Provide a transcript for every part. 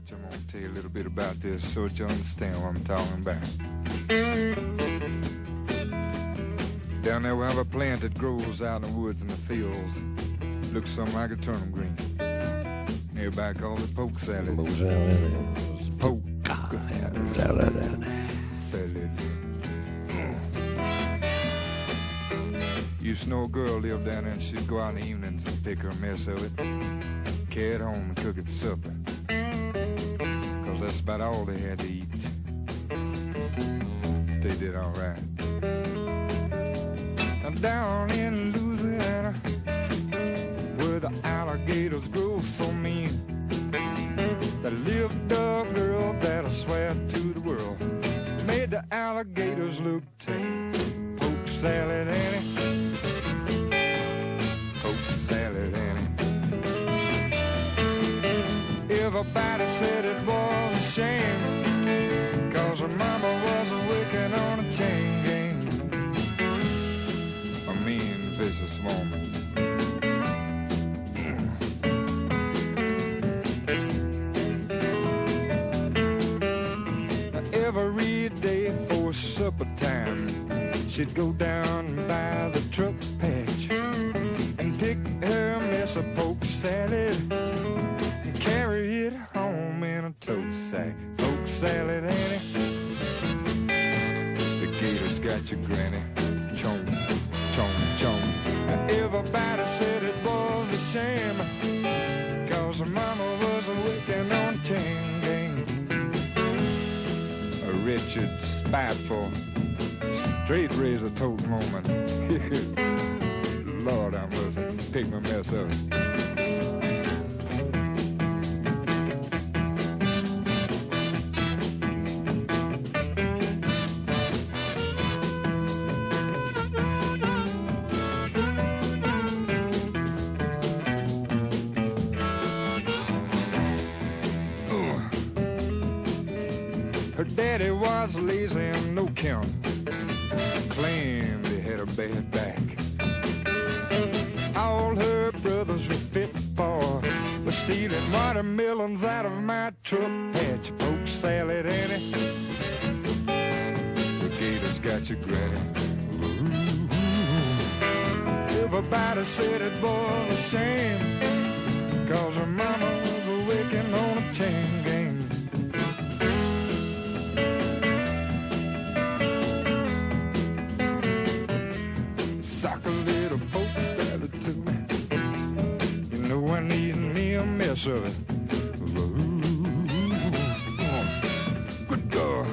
much. I'm going to tell you a little bit about this so that you understand what I'm talking about. Down there we have a plant that grows out in the woods and the fields. Looks something like a turnip green. Everybody calls it poke salad. Poke salad. Used to know a girl lived down there and she'd go out in the evenings and pick her a mess of it, carry it home and cook it for supper. Cause that's about all they had to eat. They did all right. Now down in Louisiana, where the alligators grow so mean, there lived a girl that I swear to the world made the alligators look tame. Poke salad, Annie. Poke salad, Annie. Everybody said it was a shame, cause her mama was working on a chain gang. A mean businesswoman. Every day for supper time, she'd go down by the truck patch and pick her mess of poke salad and carry it home in a tow sack. Poke salad, Annie. The gators got your granny. Chomp, chomp, chomp. Everybody said it was a shame, cause her mama was working on a chain gang. Richard, spiteful, straight razor tote moment. Lord, I must pick my mess up. Her daddy was lazy and no count, claimed he had a bad back. All her brothers were fit for was stealing watermelons out of my truck patch. Poke salad, Annie. The gators got your granny. Ooh. Everybody said it was a shame, cause her mama was working on a chain gang. I need me a mess of it. Good God.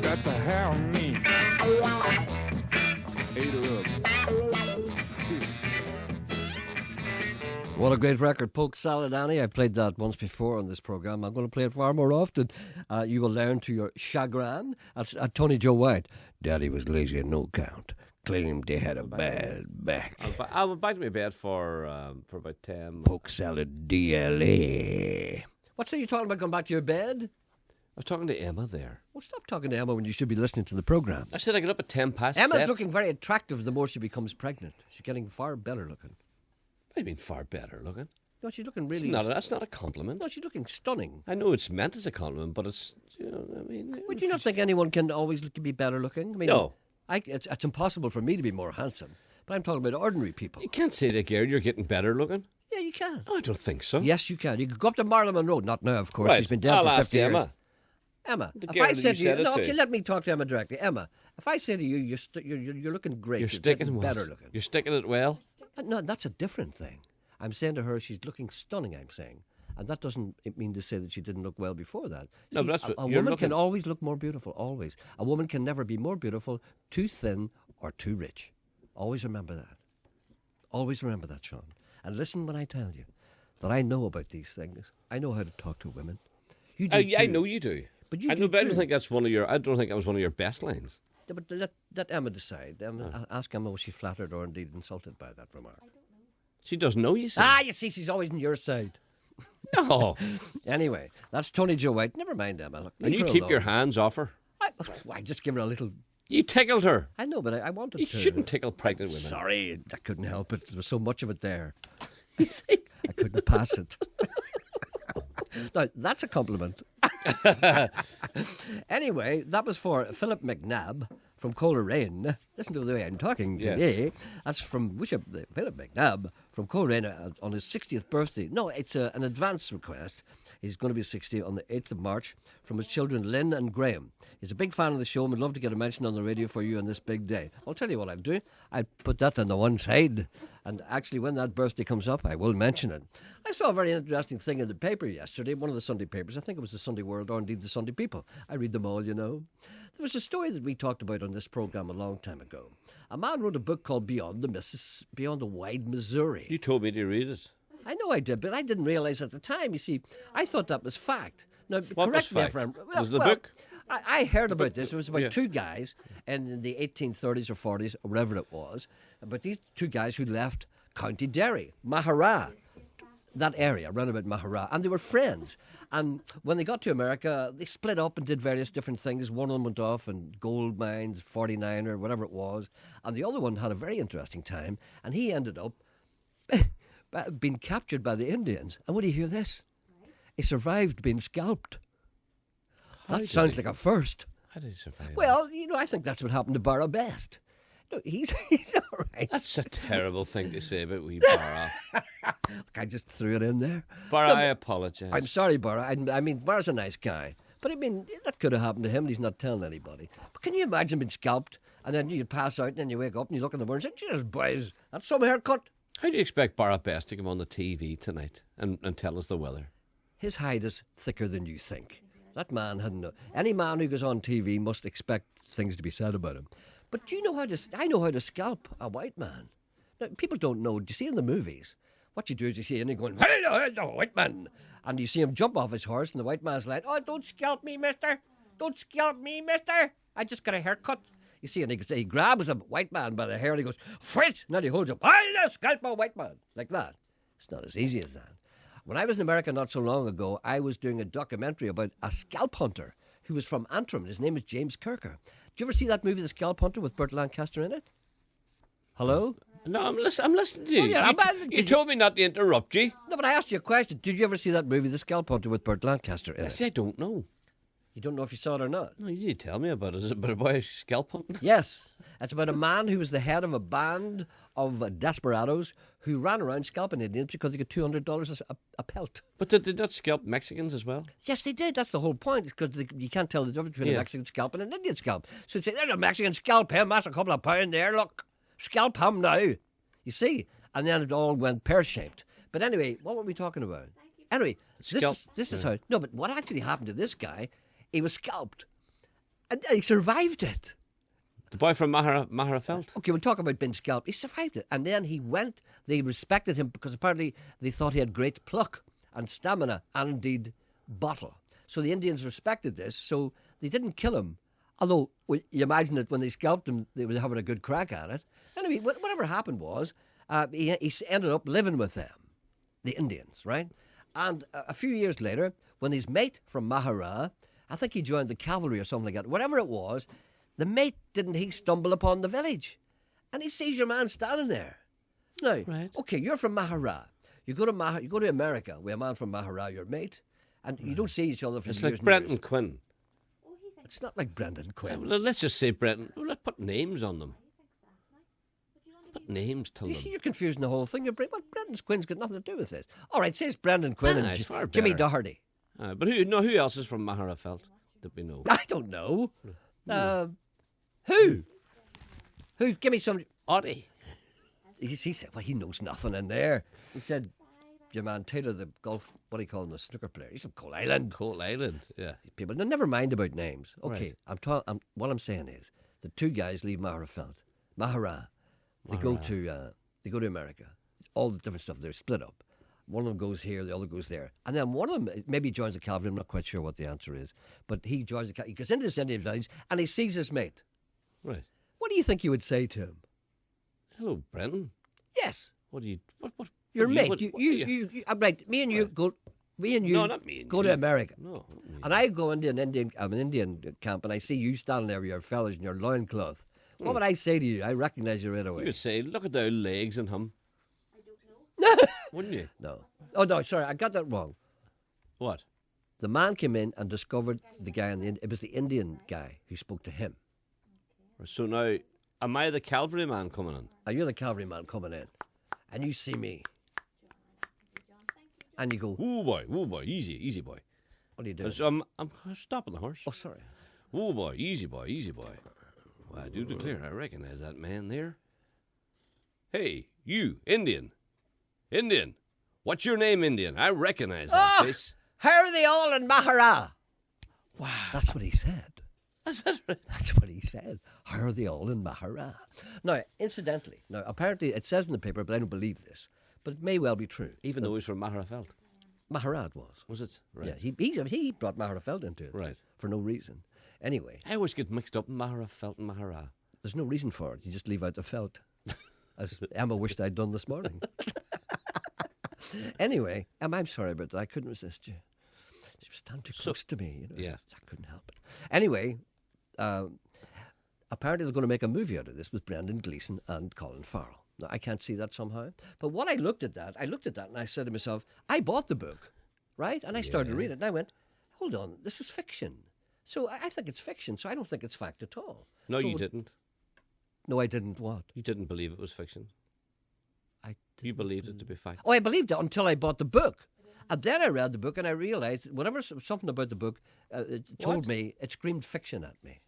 Got to have me. Ate her up. What a great record, Polk Salad, Annie. I played that once before on this programme. I'm going to play it far more often. You will learn to your chagrin. That's Tony Joe White. Daddy was lazy and no count. Claimed he had a bad back. I went back to my bed for about 10. Polk Salad DLA. What's that you talking about, going back to your bed? I was talking to Emma there. Well, stop talking to Emma when you should be listening to the programme. I said I get up at 10 past Emma's 7. looking very attractive the more she becomes pregnant. She's getting far better looking. I mean, far better looking. No, she's looking really... That's not a compliment. No, she's looking stunning. I know it's meant as a compliment, but it's, I mean... Would you not think anyone can always be better looking? I mean, no. It's impossible for me to be more handsome, but I'm talking about ordinary people. You can't say that, Gerry, you're getting better looking. Yeah, you can. No, I don't think so. Yes, you can. You could go up to Marlon Monroe. Not now, of course. Right. She's been dead I'll for 50 ask years. Emma. Emma, The if girl I that said you to you... said it No, to. okay, let me talk to Emma directly. Emma, if I say to you, you're looking great. You're You're sticking getting what? better looking. You're sticking it well? No, that's a different thing. I'm saying to her, she's looking stunning, I'm saying. And that doesn't mean to say that she didn't look well before that. No, See, but that's what a you're woman looking... can always look more beautiful, always. A woman can never be more beautiful, too thin or too rich. Always remember that. Always remember that, Sean. And listen when I tell you that I know about these things. I know how to talk to women. You do I too. know you do. But you I do know, but I too. don't think that's one of your... I don't think that was one of your best lines. Yeah, but let Emma decide. Ask Emma, was she flattered or indeed insulted by that remark? I don't know. She doesn't know, you see. You see, she's always on your side. No. Anyway, that's Tony Joe White. Never mind, Emma. Look, And leave you her keep alone. your hands off her. I just give her a little You tickled her. I know, but I wanted You to. shouldn't tickle pregnant women. Sorry, I couldn't help it. There was so much of it there. You see? I couldn't pass it. Now, that's a compliment. Anyway, that was for Philip McNabb from Coleraine. Listen to the way I'm talking today. That's from Philip McNabb from Coleraine on his 60th birthday. No, it's an advance request. He's going to be 60 on the 8th of March from his children Lynn and Graham. He's a big fan of the show and would love to get a mention on the radio for you on this big day. I'll tell you what I'll do. I'll put that on the one side. And actually, when that birthday comes up, I will mention it. I saw a very interesting thing in the paper yesterday, one of the Sunday papers. I think it was the Sunday World or indeed the Sunday People. I read them all, you know. There was a story that we talked about on this program a long time ago. A man wrote a book called Beyond the Wide Missouri. You told me to read it. I know I did, but I didn't realise at the time. You see, I thought that was fact. Now, What was correct me fact? if I'm... Was the book? I heard about this. It was about Yeah. two guys in the 1830s or 40s, or whatever it was. But these two guys who left County Derry, Mahara, that area, around about Mahara, and they were friends. And when they got to America, they split up and did various different things. One of them went off and gold mines, 49 or whatever it was, and the other one had a very interesting time, and he ended up being captured by the Indians. And would you hear this? He survived being scalped. That sounds like a first. How did he survive? Well, you know, I think that's what happened to Barra Best. No, he's all right. That's a terrible thing to say about wee Barra. I just threw it in there. Barra, No, I apologise. I'm sorry, Barra. I mean, Barra's a nice guy. But I mean, that could have happened to him and he's not telling anybody. But can you imagine being scalped and then you pass out and then you wake up and you look in the mirror and say, Jesus, boys, that's some haircut. How do you expect Barra Best to come on the TV tonight and tell us the weather? His hide is thicker than you think. That man hadn't... Any man who goes on TV must expect things to be said about him. But do you know how to... I know how to scalp a white man. Now, people don't know. Do you see in the movies? What you do is you see him going, hey, the white man. And you see him jump off his horse and the white man's like, oh, don't scalp me, mister. Don't scalp me, mister. I just got a haircut. You see, and he grabs a white man by the hair and he goes, fight! And then he holds up, I'll scalp a white man. Like that. It's not as easy as that. When I was in America not so long ago, I was doing a documentary about a scalp hunter who was from Antrim. His name is James Kirker. Did you ever see that movie, The Scalp Hunter, with Burt Lancaster in it? Hello? No, I'm listening to you. Oh, yeah, You told me not to interrupt you. No, but I asked you a question. Did you ever see that movie, The Scalp Hunter, with Burt Lancaster in I it? said I don't know. You don't know if you saw it or not? No, you did tell me about it. Is it about a boy scalp hunting? Yes. It's about a man who was the head of a band of desperados who ran around scalping Indians because they got $200 a pelt. But did they not scalp Mexicans as well? Yes, they did. That's the whole point, because you can't tell the difference between a Mexican scalp and an Indian scalp. So you'd say, there's a Mexican scalp him, that's a couple of pound there, look. Scalp him now. You see? And then it all went pear-shaped. But anyway, what were we talking about? Anyway, this is how... No, but what actually happened to this guy, he was scalped. And he survived it. The boy from Maharafelt? Okay, we'll talk about being scalped. He survived it. And then he went, they respected him because apparently they thought he had great pluck and stamina and indeed bottle. So the Indians respected this, so they didn't kill him. Although, well, you imagine that when they scalped him, they were having a good crack at it. Anyway, whatever happened was, he ended up living with them, the Indians, right? And a few years later, when his mate from Mahara, I think he joined the cavalry or something like that, whatever it was, the mate, didn't he stumble upon the village? And he sees your man standing there. Now, okay, you're from Mahara. You go to America with a man from Mahara, your mate, and you don't see each other for It's years like and Brenton years. Quinn. It's not like Brendan Quinn. Well, let's just say Brenton. Well, let's put names on them. Put names to You them. see, you're confusing the whole thing. Well, Brendan Quinn's got nothing to do with this. All right, say it's Brendan Quinn and it's far Jimmy better. Doherty. But who else is from Maharafelt that we know? I don't know. Who? Who? Give me some... Oddie. He said, well, he knows nothing in there. He said, your man Taylor, the golf, what do you call him, the snooker player. He's from Coal Island. Coal Island, yeah. People, no, never mind about names. Okay, Right. what I'm saying is, the two guys leave Mahara. They go to America. All the different stuff. They're split up. One of them goes here, the other goes there. And then one of them maybe joins the cavalry. I'm not quite sure what the answer is. But he joins the cavalry. He goes into this Indian village and he sees his mate. Right. What do you think you would say to him? Hello, Brenton. Yes. What do you... What Your what do mate. what- You, what- I'm right. Me and you go Me and you No, not me and go you. to America. No. Not me. And I go into I'm an Indian camp, and I see you standing there with your fellas in your loincloth. What would I say to you? I recognize you right away. You would say, look at their legs and him. Wouldn't you? No. Oh, no, sorry, I got that wrong. What? The man came in and discovered the guy, it was the Indian guy who spoke to him. So now, am I the Calvary Man coming in? Now, you're the Calvary Man coming in, and you see me. And you go, Ooh boy, easy boy. what are you doing? So I'm stopping the horse. Oh, sorry. Ooh boy, easy boy. Well, I do declare, I recognize that man there. Hey, you, Indian. What's your name, Indian? I recognize that face. How are they all in Mahara? Wow. That's what he said. Is that right? That's what he said. How are they all in Mahara? Now, incidentally, apparently it says in the paper, but I don't believe this, but it may well be true. Even though he's from Maharafelt. Mahara it was. Was it? Right. Yeah, he brought Maharafelt into it. Right. For no reason. Anyway, I always get mixed up in Maharafelt and Mahara. there's no reason for it. You just leave out the felt. As Emma wished I'd done this morning. Anyway, I'm sorry about that. I couldn't resist you. She was standing too close to me. Yeah. I couldn't help it. Anyway, apparently they're going to make a movie out of this with Brendan Gleeson and Colin Farrell. Now, I can't see that somehow. But when I looked at that and I said to myself, I bought the book, right? And I started to read it and I went, hold on, this is fiction. So I think it's fiction, so I don't think it's fact at all. No, So you didn't. No, I didn't what? You didn't believe it was fiction. You believed it to be fact. Oh, I believed it until I bought the book. And then I read the book and I realised whenever something about the book it told me, it screamed fiction at me.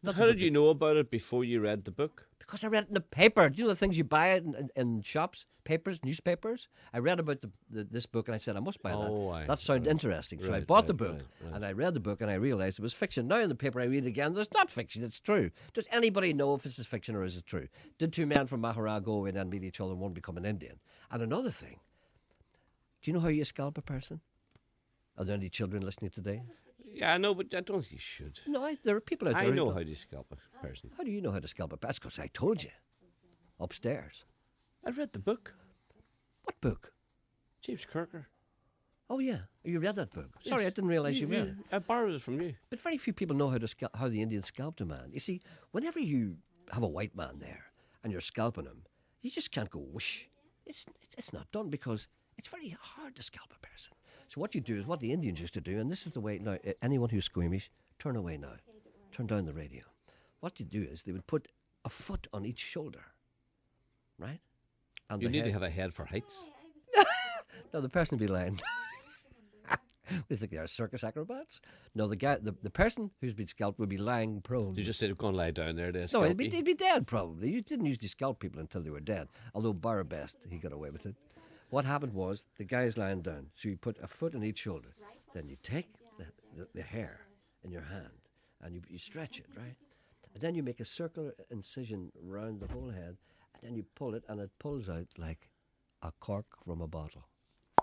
But how did you know about it before you read the book? Because I read it in the paper. Do you know the things you buy in shops? Papers, newspapers? I read about this book and I said, I must buy that. That sounded interesting. So I bought the book and I read the book and I realised it was fiction. Now in the paper I read it again, it's not fiction, it's true. Does anybody know if this is fiction or is it true? Did two men from Mahara go away and meet each other and one become an Indian? And another thing, do you know how you scalp a person? Are there any children listening today? Yeah, I know, but I don't think you should. No, there are people out there. I know how to scalp a person. How do you know how to scalp a person? That's because I told you. Upstairs. I've read the book. What book? James Kirker. Oh, yeah. You read that book. Sorry, I didn't realise you read it. I borrowed it from you. But very few people know how the Indians scalped a man. You see, whenever you have a white man there and you're scalping him, you just can't go whoosh. It's not done because it's very hard to scalp a person. So what you do is what the Indians used to do, and this is the way, now, anyone who's squeamish, turn away now. Turn down the radio. What you do is they would put a foot on each shoulder, right? And You need to have a head for heights. No, the person would be lying. We think they are circus acrobats. No, the person who's been scalped would be lying prone. You just said, go and lie down there. No, he'd be dead probably. You didn't usually scalp people until they were dead. Although Barabest, he got away with it. What happened was the guy's lying down, so you put a foot on each shoulder. Then you take the hair in your hand and you stretch it, right? And then you make a circular incision round the whole head, and then you pull it, and it pulls out like a cork from a bottle.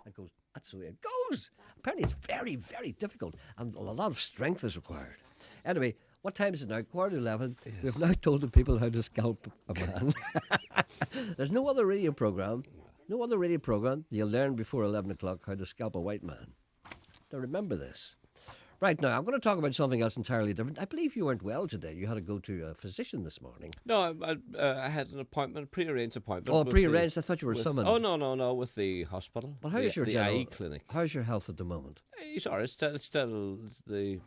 It goes. That's the way it goes. Apparently, it's very, very difficult, and a lot of strength is required. Anyway, what time is it now? 11:15. Yes. We've now told the people how to scalp a man. There's no other radio program. No other radio program. You'll learn before 11 o'clock how to scalp a white man. Now remember this. Right, now I'm going to talk about something else entirely different. I believe you weren't well today. You had to go to a physician this morning. No, I had an appointment, prearranged appointment. Oh, prearranged? I thought you were summoned. Oh, no, with the hospital. Well, how's your eye clinic? How's your health at the moment? It's all right. It's still the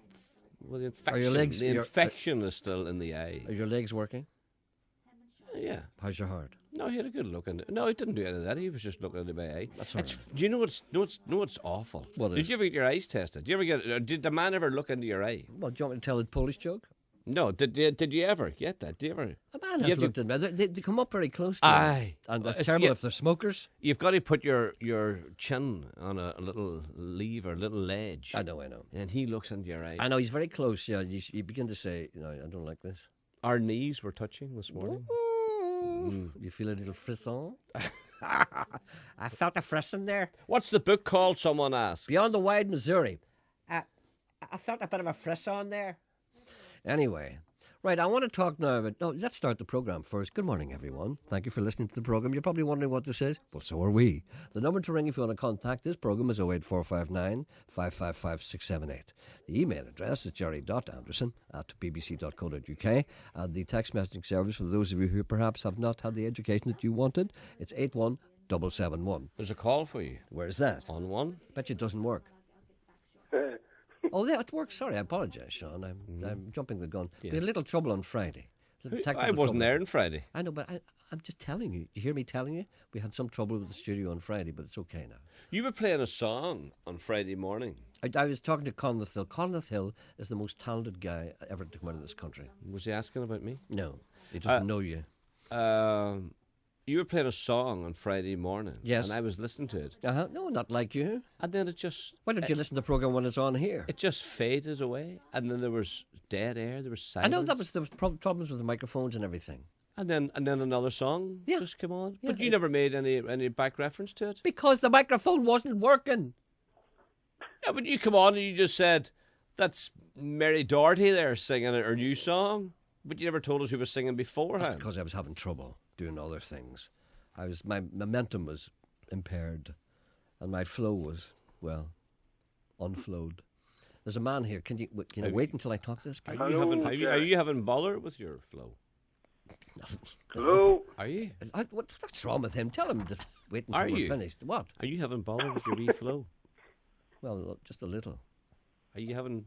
infection. Are your legs, the infection is still in the eye. Are your legs working? Yeah. How's your heart? No, he had a good look into it. No, he didn't do any of that. He was just looking into my eye. That's all right. Do you know what's awful? Did you ever get your eyes tested? Did the man ever look into your eye? Well, do you want me to tell the Polish joke? No. Did you ever get that? Did you ever? A man has looked in me. They come up very close to me. And it's terrible if they're smokers. You've got to put your chin on a little lever, a little ledge. I know. And he looks into your eye. I know, he's very close. Yeah, you begin to say, I don't like this. Our knees were touching this morning. You feel a little frisson? I felt a frisson there. What's the book called, someone asks? Beyond the Wide Missouri. I felt a bit of a frisson there. Anyway, Right, I want to talk now about... No, let's start the programme first. Good morning, everyone. Thank you for listening to the programme. You're probably wondering what this is. Well, so are we. The number to ring if you want to contact this programme is 08459 555 678. The email address is gerry.anderson@bbc.co.uk. And the text messaging service, for those of you who perhaps have not had the education that you wanted, it's 81771. There's a call for you. Where's that? On one. Bet you it doesn't work. Oh, yeah, it works. Sorry, I apologise, Sean. I'm jumping the gun. Yes. We had a little trouble on Friday. I wasn't there on Friday. I know, but I'm just telling you. You hear me telling you? We had some trouble with the studio on Friday, but it's okay now. You were playing a song on Friday morning. I was talking to Conleth Hill. Conleth Hill is the most talented guy ever to come out of this country. Was he asking about me? No, he doesn't know you. You were playing a song on Friday morning. Yes. And I was listening to it. No, not like you. And then it just... Why don't you listen to the programme when it's on here? It just faded away. And then there was dead air. There was silence. I know there was problems with the microphones and everything. And then another song just came on. But you never made any back reference to it. Because the microphone wasn't working. Yeah, but you come on and you just said, that's Mary Doherty there singing her new song. But you never told us who was singing beforehand. That's because I was having trouble doing other things. My momentum was impaired, and my flow was, well, unflowed. There's a man here. Can you wait until I talk to this guy? Are you having bother with your flow? Hello? Are you? What's wrong with him? Tell him to wait until we're finished. What? Are you having bother with your wee flow? Well, just a little. Are you having...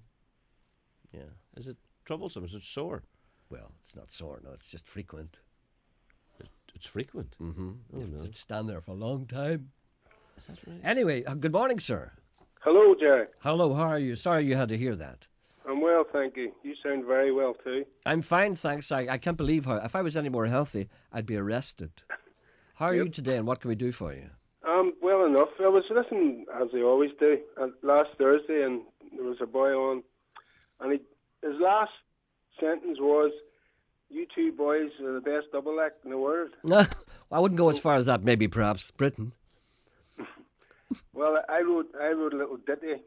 Yeah. Is it troublesome? Is it sore? Well, it's not sore, no. It's just frequent. It's frequent? Mm-hmm. Oh, no. It's stand there for a long time. Is that right? Anyway, good morning, sir. Hello, Gerry. Hello, how are you? Sorry you had to hear that. I'm well, thank you. You sound very well, too. I'm fine, thanks. I can't believe how... If I was any more healthy, I'd be arrested. How are you today, and what can we do for you? Well enough. I was listening, as I always do, last Thursday, and there was a boy on, and his last sentence was, "You two boys are the best double act in the world." No, I wouldn't go as far as that. Maybe, perhaps, Britain. Well, I wrote a little ditty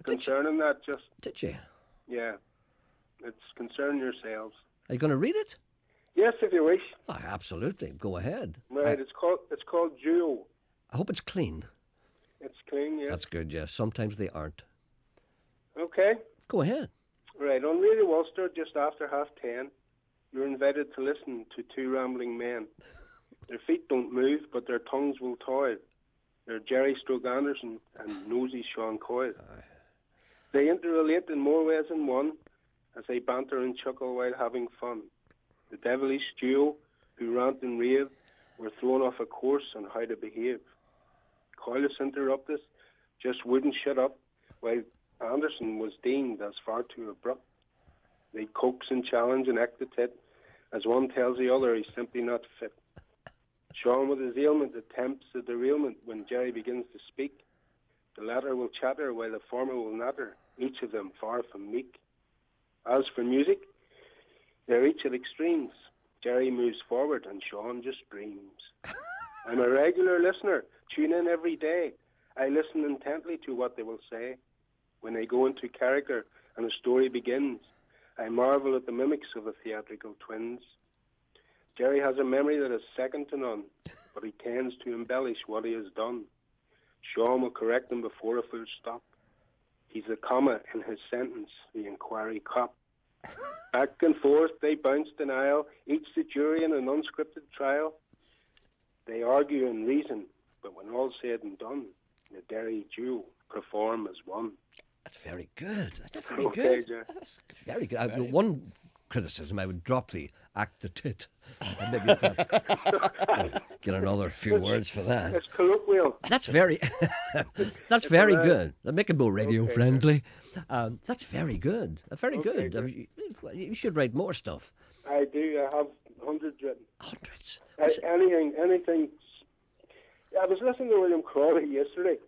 concerning that. Just did you? Yeah, it's concerning yourselves. Are you going to read it? Yes, if you wish. Oh, absolutely. Go ahead. Right, it's called Duo. I hope it's clean. It's clean, yeah. That's good. Yes, sometimes they aren't. Okay. Go ahead. Right, on Radio Ulster, just after 10:30, you're invited to listen to two rambling men. Their feet don't move, but their tongues will toil. They're Gerry Anderson and Nosy Sean Coyle. They interrelate in more ways than one, as they banter and chuckle while having fun. The devilish duo, who rant and rave, were thrown off a course on how to behave. Coyle interrupted us, just wouldn't shut up, while Anderson was deemed as far too abrupt. They coax and challenge and act the tit, as one tells the other he's simply not fit. Sean, with his ailment, attempts a derailment when Gerry begins to speak. The latter will chatter while the former will natter, each of them far from meek. As for music, they're each at extremes. Gerry moves forward and Sean just dreams. I'm a regular listener. Tune in every day. I listen intently to what they will say. When they go into character and a story begins, I marvel at the mimics of the theatrical twins. Gerry has a memory that is second to none, but he tends to embellish what he has done. Sean will correct him before a full stop. He's the comma in his sentence, the inquiry cop. Back and forth they bounce denial, each the jury in an unscripted trial. They argue and reason, but when all's said and done, the Derry duo perform as one. That's very good. That's very Okay, good. Gerry. That's very good. One criticism, I would drop the act the tit. And maybe get another few words for that. It's colloquial. That's very, that's very good. Make it more radio Okay, friendly. That's very good. Very Okay, good. I mean, you should write more stuff. I do. I have hundreds written. Hundreds. Anything. I was listening to William Crawley yesterday,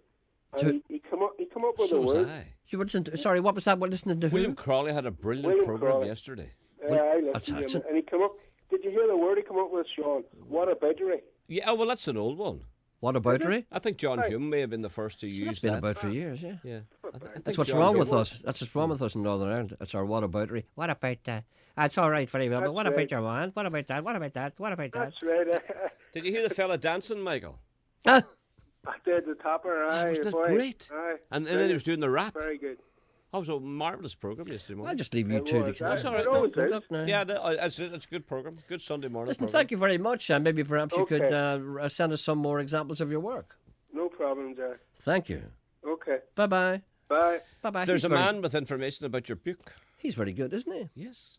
and he come up with So a was word. I. You were listening to, sorry, what was that? What listening to who? William Crawley had a brilliant William programme Crawley. yesterday. I that's listened to Hudson. him, and he come up. Did you hear the word he come up with, Sean? What a bedgery. Yeah, well, that's an old one. What about Ray? I think John Right. Hume may have been the first to That's use been that. about for years, yeah. Yeah. But That's what's wrong with us. That's what's wrong with us in Northern Ireland. It's our whataboutery. What about that? That's all right, very well. But what about your man? What about that? What about that? What about that? That's right. Did you hear the fella dancing, Michael? Ah, I did the topper. Aye, Wasn't it boy. great? Aye. And then he was doing the rap. Very good. Oh, it was a marvellous programme yesterday I'll morning. just leave you It two. was, That's all right. It always Good is. luck now. Yeah, it's a good programme. Good Sunday morning Listen, programme. thank you very much. And maybe perhaps you could Okay. send us some more examples of your work. No problem, Jerry. Thank you. Okay. Bye-bye. Bye. Bye-bye. There's He's a very- man with information about your book. He's very good, isn't he? Yes.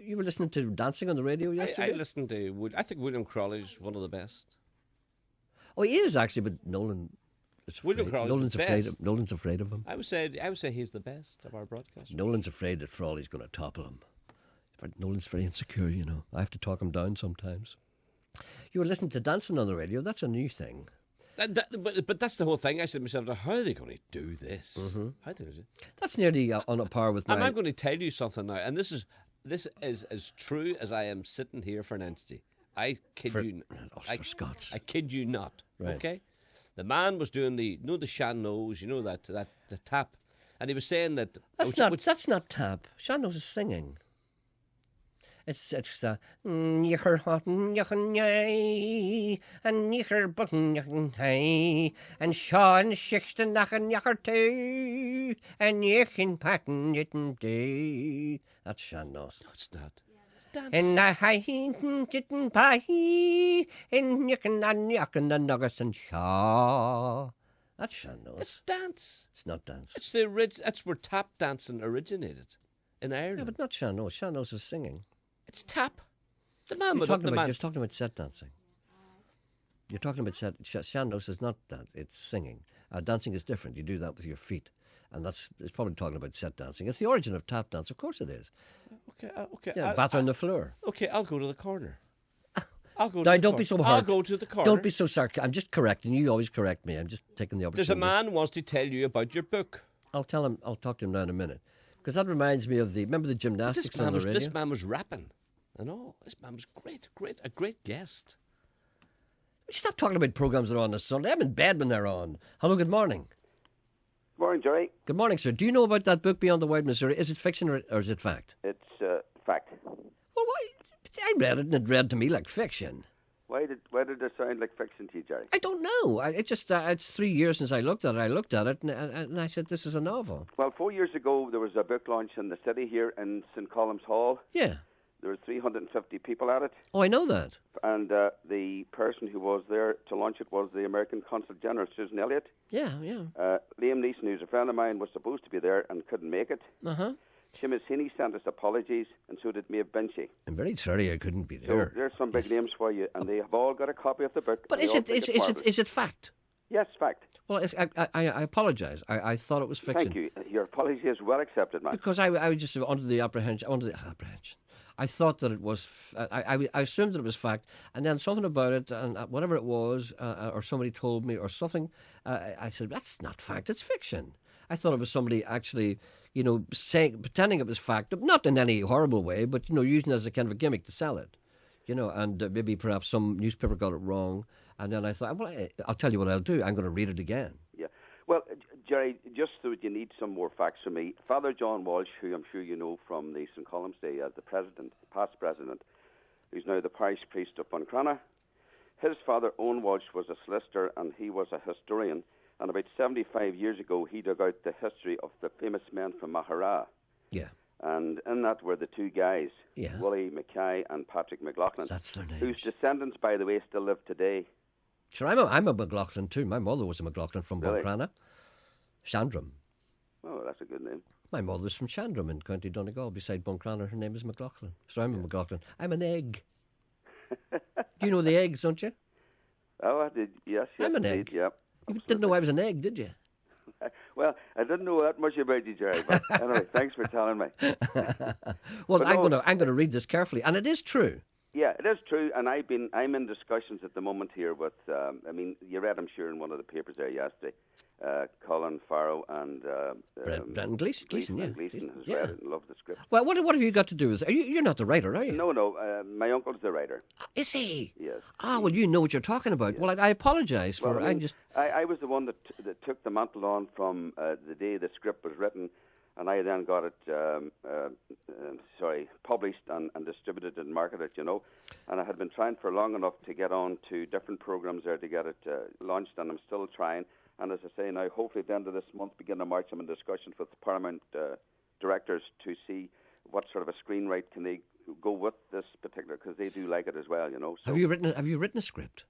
You were listening to dancing on the radio yesterday? I listened to I think William Crawley's one of the best. Oh, he is actually, but Nolan is William afraid. Crawley's Nolan's the afraid. best. Nolan's afraid of him. I would say he's the best of our broadcasters. Nolan's afraid that Frawley's going to topple him. But Nolan's very insecure, you know. I have to talk him down sometimes. You were listening to dancing on the radio. That's a new thing. But that's the whole thing. I said to myself, how are they going to do this? How are they going to do it? That's nearly on a par with And my... I'm going to tell you something now, and this is as true as I am sitting here for an entity. I kid you. Ulster Scots. I kid you not. Right. Okay, the man was doing the Shan knows, the tap, and he was saying that That's not tap. Shannos is singing. It's Nicher hotten Jochen yai and Nicher button Jochen high and Sean Sixten nachen Jocher two and Jochen patten jitten day. That's Shannos. no, it's not. It's dance. And I hinten jitten pie and Jochen and Jochen and Nuggets and Shaw. That's Shannos. It's dance. It's not dance. It's That's where tap dancing originated in Ireland. Yeah, but not Shannos. Shannos is singing. It's tap. The man You're with talking the man. You're talking about set dancing. You're talking about set. Shandos is not that. It's singing. Dancing is different. You do that with your feet. And it's probably talking about set dancing. It's the origin of tap dance. Of course it is. Okay. Yeah, batter on the floor. Okay, I'll go to the corner. I'll go. Now, to the don't corner. be so hard. I'll go to the corner. Don't be so sarcastic. I'm just correcting you. You always correct me. I'm just taking the opportunity. There's a man who wants to tell you about your book. I'll tell him. I'll talk to him now in a minute. Because that reminds me of remember the gymnastics on the radio? This man was rapping. I know. This man was a great guest. Stop talking about programmes that are on a Sunday. I'm in bed when they're on. Hello, good morning. Morning, Jerry. Good morning, sir. Do you know about that book, Beyond the Wild Missouri? Is it fiction or is it fact? It's fact. Well, why? I read it and it read to me like fiction. Why did it sound like fiction to you, Jerry? I don't know. It just it's 3 years since I looked at it. I looked at it and I said, this is a novel. Well, 4 years ago, there was a book launch in the city here in St. Column's Hall. Yeah. There were 350 people at it. Oh, I know that. And the person who was there to launch it was the American Consul General, Susan Elliott. Yeah. Liam Neeson, who's a friend of mine, was supposed to be there and couldn't make it. Uh-huh. Seamus Heaney sent us apologies, and so did Maeve Binchy. I'm very sorry I couldn't be So there. there's some big names for you, and they have all got a copy of the book. But and is they all it think it's marvellous. is it fact? Yes, fact. Well, I apologise. I thought it was fiction. Thank you. Your apology is well accepted, man. Because I was just under the apprehension. I thought that it was. I assumed that it was fact, and then something about it, and whatever it was, or somebody told me, or something. I said that's not fact; it's fiction. I thought it was somebody actually, pretending it was fact, not in any horrible way, but using it as a kind of a gimmick to sell it, and maybe perhaps some newspaper got it wrong, and then I thought, well, I'll tell you what I'll do. I'm going to read it again. Yeah. Well, Jerry, just so you need some more facts from me, Father John Walsh, who I'm sure you know from the St. Column's Day as the past president, who's now the parish priest of Buncrana, his father, Owen Walsh, was a solicitor and he was a historian. And about 75 years ago, he dug out the history of the famous men from Mahara. Yeah. And in that were the two guys, Yeah. Willie Mackay and Patrick McLaughlin, That's their names. whose descendants, by the way, still live today. Sure, I'm a McLaughlin too. My mother was a McLaughlin from Really? Buncrana. Shandrum. Oh, that's a good name. My mother's from Shandrum in County Donegal, beside Buncrana. Her name is McLaughlin. So I'm a McLaughlin. I'm an egg. You know the eggs, don't you? Oh, I did. Yes, I'm an indeed. egg. Yep. You didn't know I was an egg, did you? Well, I didn't know that much about you, Jerry. But anyway, thanks for telling me. Well, But I'm no- going to read this carefully, and it is true. Yeah, it is true, and I'm in discussions at the moment here with. You read, I'm sure, in one of the papers there yesterday. Colin Farrow and Brendan Gleeson, yeah. Gleeson has read it and loved the script. Well, what have you got to do with it? You're not the writer, are you? No. My uncle's the writer. Is he? Yes. Well, you know what you're talking about. Yes. Well, I apologise for. Well, I was the one that took the mantle on from the day the script was written, and I then got it published and distributed and marketed, And I had been trying for long enough to get on to different programs there to get it launched, and I'm still trying. And as I say now, hopefully at the end of this month, beginning of March, I'm in discussions with the Paramount directors to see what sort of a screenwrite can they go with this particular, because they do like it as well, So have you written a script?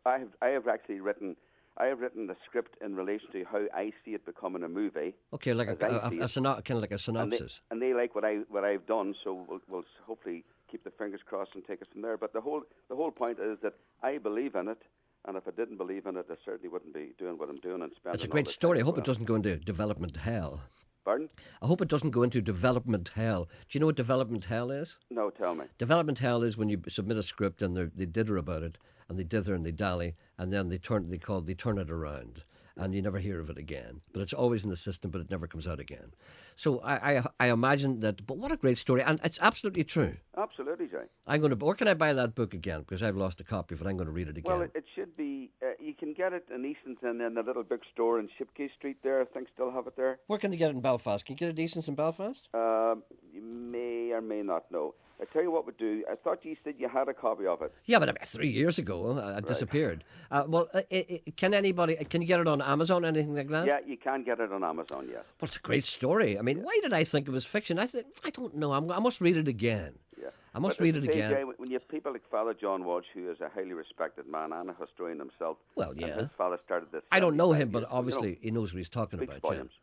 I have actually written. I have written the script in relation to how I see it becoming a movie. Okay, like kind of like a synopsis. And they like what I've done, so we'll hopefully keep the fingers crossed and take us from there. But the whole point is that I believe in it. And if I didn't believe in it, I certainly wouldn't be doing what I'm doing and spending. It's a great story. I hope it doesn't go into development hell. Pardon? I hope it doesn't go into development hell. Do you know what development hell is? No, tell me. Development hell is when you submit a script and they dither about it, and they dither and they dally, and then they turn it around, and you never hear of it again. But it's always in the system, but it never comes out again. So I imagine that. But what a great story, and it's absolutely true. Absolutely, Jay. Where can I buy that book again? Because I've lost a copy of it. I'm going to read it again. Well, it should be. You can get it in Eastonton in a little bookstore in Shipquay Street. There, I think still have it there. Where can they get it in Belfast? Can you get it at Eastonton in Belfast? You may or may not know. I tell you what we do. I thought you said you had a copy of it. Yeah, but 3 years ago, it disappeared. Can you get it on Amazon, anything like that? Yeah, you can get it on Amazon, yes. Well, it's a great story. I mean, why did I think it was fiction? I don't know. I must read it again. Yeah. I must read it again. Jay, when you have people like Father John Walsh, who is a highly respected man and a historian himself. Well, yeah. And his father started this. I don't know him, but obviously he knows what he's talking about. Volumes. Yeah.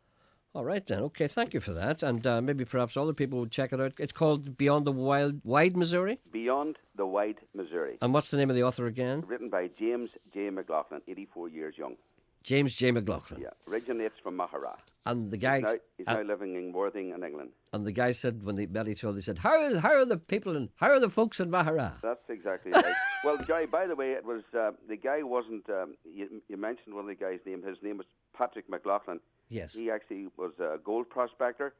All right, then. Okay, thank you for that. And maybe perhaps other people will check it out. It's called Beyond the Wide Missouri? Beyond the Wide Missouri. And what's the name of the author again? Written by James J. McLaughlin, 84 years young. James J. McLaughlin. Yeah, originates from Mahara. And the guy... He's now living in Worthing in England. And the guy said, when they met each other, they said, how are the people and how are the folks in Mahara? That's exactly right. Well, Gerry, by the way, it was... the guy wasn't... you mentioned one of the guy's name. His name was Patrick McLaughlin. Yes. He actually was a gold prospector.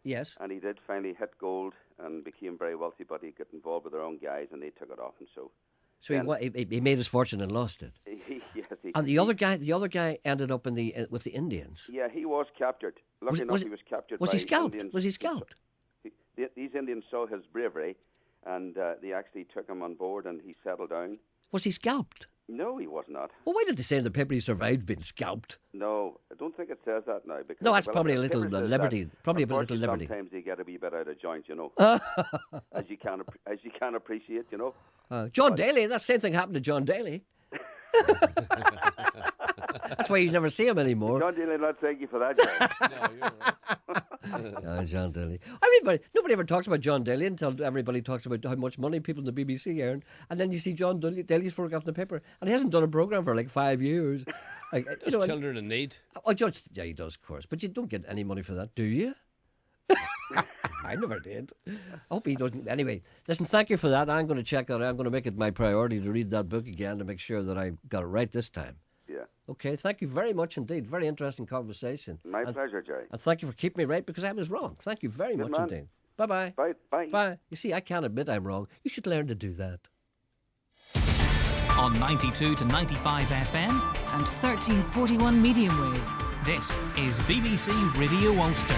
Yes. And he did finally hit gold and became very wealthy, but he got involved with their own guys and they took it off him. So he made his fortune and lost it. Yes. And the other guy ended up with the Indians. Yeah, he was captured. Luckily enough, he was captured. Was by he scalped? Indians. Was he scalped? These Indians saw his bravery, and they actually took him on board, and he settled down. Was he scalped? No, he was not. Well, why did they say in the paper he survived being scalped? No, I don't think it says that now. Because, no, that's probably a little liberty. Probably a little liberty. Sometimes they get a wee bit out of joint, as you can appreciate, John Daly, that same thing happened to John Daly. That's why you never see him anymore. John Daly, not thank you for that, John. No, you're right. John Daly. Nobody ever talks about John Daly until everybody talks about how much money people in the BBC earn, and then you see John Daly's photograph in the paper, and he hasn't done a programme for like 5 years. Just children in need. Yeah, he does, of course, but you don't get any money for that, do you? I never did. I hope he doesn't. Anyway, listen, thank you for that. I'm going to check that out. I'm going to make it my priority to read that book again to make sure that I got it right this time. Yeah. Okay, thank you very much indeed. Very interesting conversation. My pleasure, Gerry. And thank you for keeping me right because I was wrong. Thank you very much indeed. Bye-bye. Bye. Bye. You see, I can't admit I'm wrong. You should learn to do that. On 92 to 95 FM and 1341 medium wave. This is BBC Radio Ulster.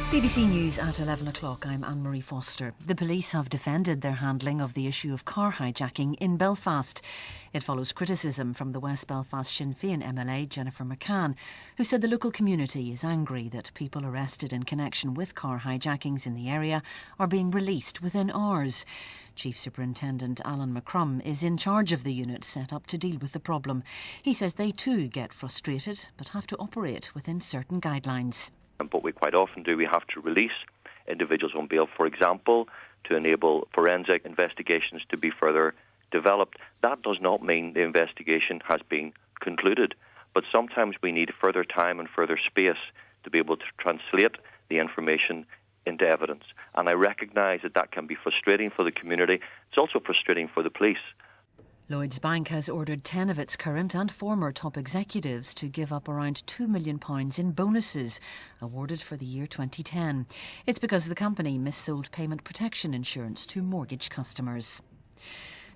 BBC News at 11 o'clock. I'm Anne-Marie Foster. The police have defended their handling of the issue of car hijacking in Belfast. It follows criticism from the West Belfast Sinn Féin MLA Jennifer McCann, who said the local community is angry that people arrested in connection with car hijackings in the area are being released within hours. Chief Superintendent Alan McCrum is in charge of the unit set up to deal with the problem. He says they too get frustrated but have to operate within certain guidelines. But we quite often do. We have to release individuals on bail, for example, to enable forensic investigations to be further developed. That does not mean the investigation has been concluded, but sometimes we need further time and further space to be able to translate the information into evidence. And I recognise that that can be frustrating for the community. It's also frustrating for the police. Lloyds Bank has ordered 10 of its current and former top executives to give up around £2 million in bonuses awarded for the year 2010. It's because the company missold payment protection insurance to mortgage customers.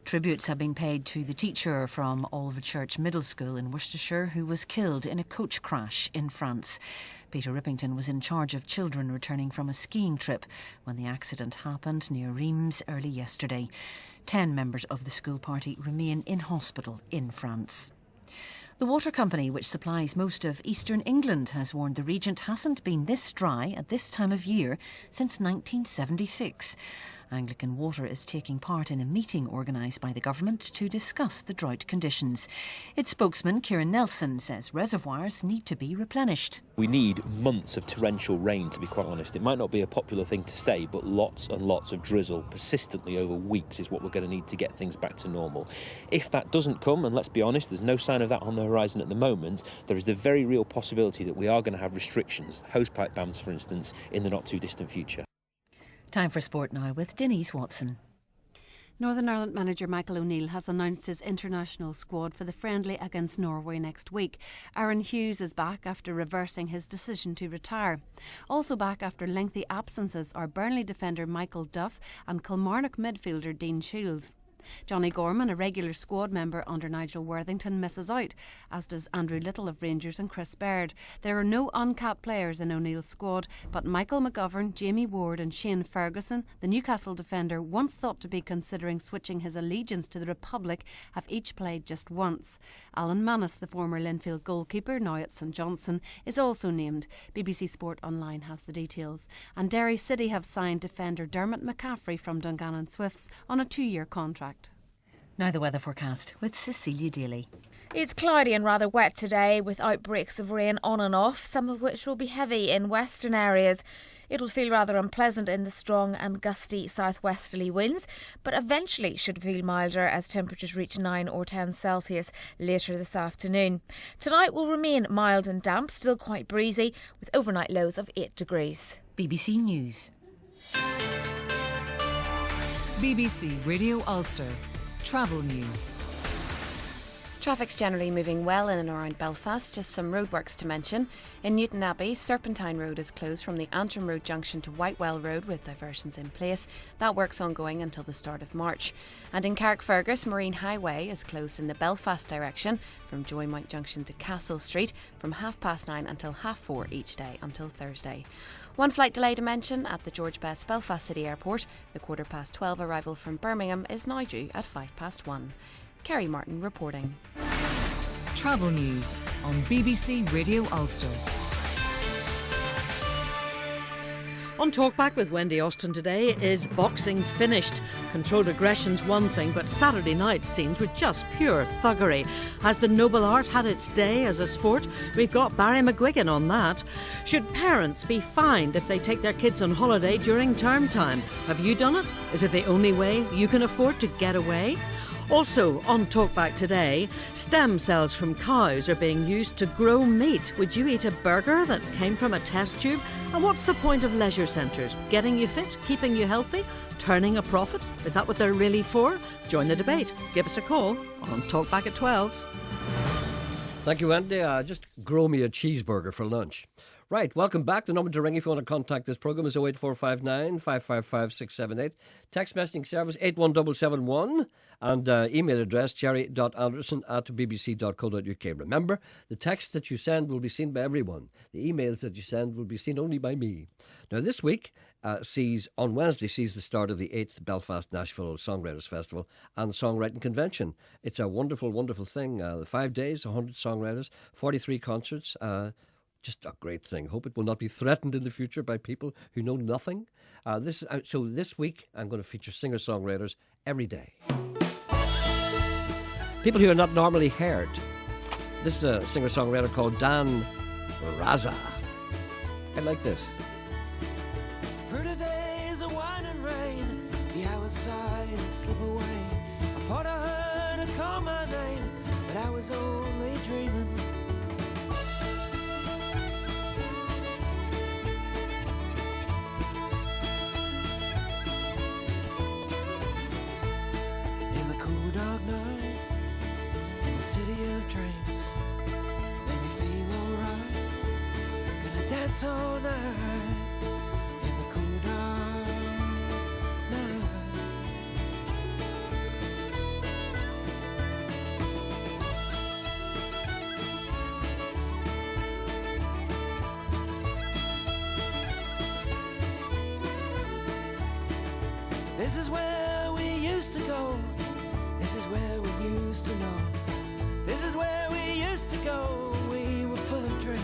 Tributes have been paid to the teacher from Alvechurch Middle School in Worcestershire who was killed in a coach crash in France. Peter Rippington was in charge of children returning from a skiing trip when the accident happened near Reims early yesterday. 10 members of the school party remain in hospital in France. The water company, which supplies most of eastern England, has warned the Regent hasn't been this dry at this time of year since 1976. Anglican Water is taking part in a meeting organised by the government to discuss the drought conditions. Its spokesman, Kieran Nelson, says reservoirs need to be replenished. We need months of torrential rain, to be quite honest. It might not be a popular thing to say, but lots and lots of drizzle persistently over weeks is what we're going to need to get things back to normal. If that doesn't come, and let's be honest, there's no sign of that on the horizon at the moment, there is the very real possibility that we are going to have restrictions, hosepipe bans for instance, in the not too distant future. Time for sport now with Denise Watson. Northern Ireland manager Michael O'Neill has announced his international squad for the friendly against Norway next week. Aaron Hughes is back after reversing his decision to retire. Also back after lengthy absences are Burnley defender Michael Duff and Kilmarnock midfielder Dean Shields. Johnny Gorman, a regular squad member under Nigel Worthington, misses out, as does Andrew Little of Rangers and Chris Baird. There are no uncapped players in O'Neill's squad, but Michael McGovern, Jamie Ward and Shane Ferguson, the Newcastle defender once thought to be considering switching his allegiance to the Republic, have each played just once. Alan Manus, the former Linfield goalkeeper, now at St Johnstone, is also named. BBC Sport Online has the details. And Derry City have signed defender Dermot McCaffrey from Dungannon Swifts on a 2-year contract. Now the weather forecast with Cecilia Daly. It's cloudy and rather wet today with outbreaks of rain on and off, some of which will be heavy in western areas. It'll feel rather unpleasant in the strong and gusty southwesterly winds, but eventually should feel milder as temperatures reach 9 or 10 Celsius later this afternoon. Tonight will remain mild and damp, still quite breezy, with overnight lows of 8 degrees. BBC News. BBC Radio Ulster. Travel news. Traffic's generally moving well in and around Belfast, just some roadworks to mention. In Newton Abbey, Serpentine Road is closed from the Antrim Road junction to Whitewell Road with diversions in place. That work's ongoing until the start of March. And in Carrickfergus, Marine Highway is closed in the Belfast direction from Joymount Junction to Castle Street from 9:30 until 4:30 each day until Thursday. One flight delay to mention at the George Best Belfast City Airport. The 12:15 arrival from Birmingham is now due at 1:05. Kerry Martin reporting. Travel news on BBC Radio Ulster. On Talkback with Wendy Austin today, is boxing finished? Controlled aggression's one thing, but Saturday night's scenes were just pure thuggery. Has the noble art had its day as a sport? We've got Barry McGuigan on that. Should parents be fined if they take their kids on holiday during term time? Have you done it? Is it the only way you can afford to get away? Also, on Talkback today, stem cells from cows are being used to grow meat. Would you eat a burger that came from a test tube? And what's the point of leisure centres? Getting you fit? Keeping you healthy? Turning a profit? Is that what they're really for? Join the debate. Give us a call on Talkback at 12. Thank you, Wendy. Just grow me a cheeseburger for lunch. Right, welcome back. The number to ring if you want to contact this programme is 08459 555 678. Text messaging service 81771 and email address jerry.anderson@bbc.co.uk. Remember, the texts that you send will be seen by everyone. The emails that you send will be seen only by me. Now, this week on Wednesday sees the start of the 8th Belfast Nashville Songwriters Festival and Songwriting Convention. It's a wonderful, wonderful thing. 5 days, 100 songwriters, 43 concerts. Just a great thing. Hope it will not be threatened in the future by people who know nothing. So this week I'm going to feature singer-songwriters every day. People who are not normally heard. This is a singer-songwriter called Dan Raza. I like this. Through the days of wine and rain, the hours sigh and slip away. I thought I heard her call my name, but I was only dreaming. dance all night in the cool dark night. This is where we used to go. This is where we used to know. This is where we used to go. We were full of dreams.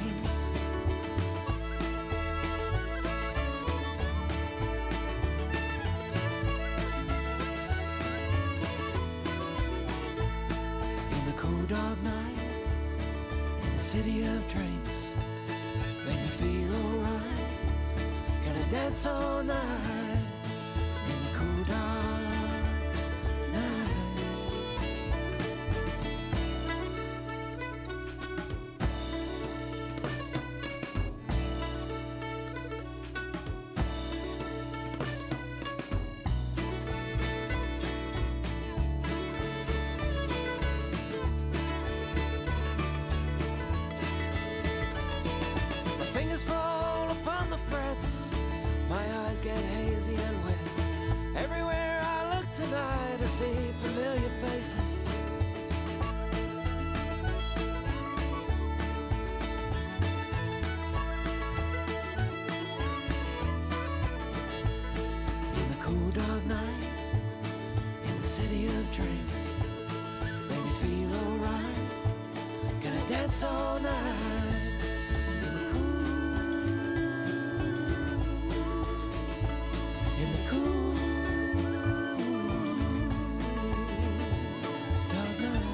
In the cool dark night, in the city of dreams, make me feel alright. Gonna dance all night in the cool dark night. My fingers fall upon the frets, my eyes get hazy and wet. Everywhere I look tonight, I see familiar faces. In the cool dark night, in the city of dreams, make me feel alright. Gonna dance all night. In the cool dark night.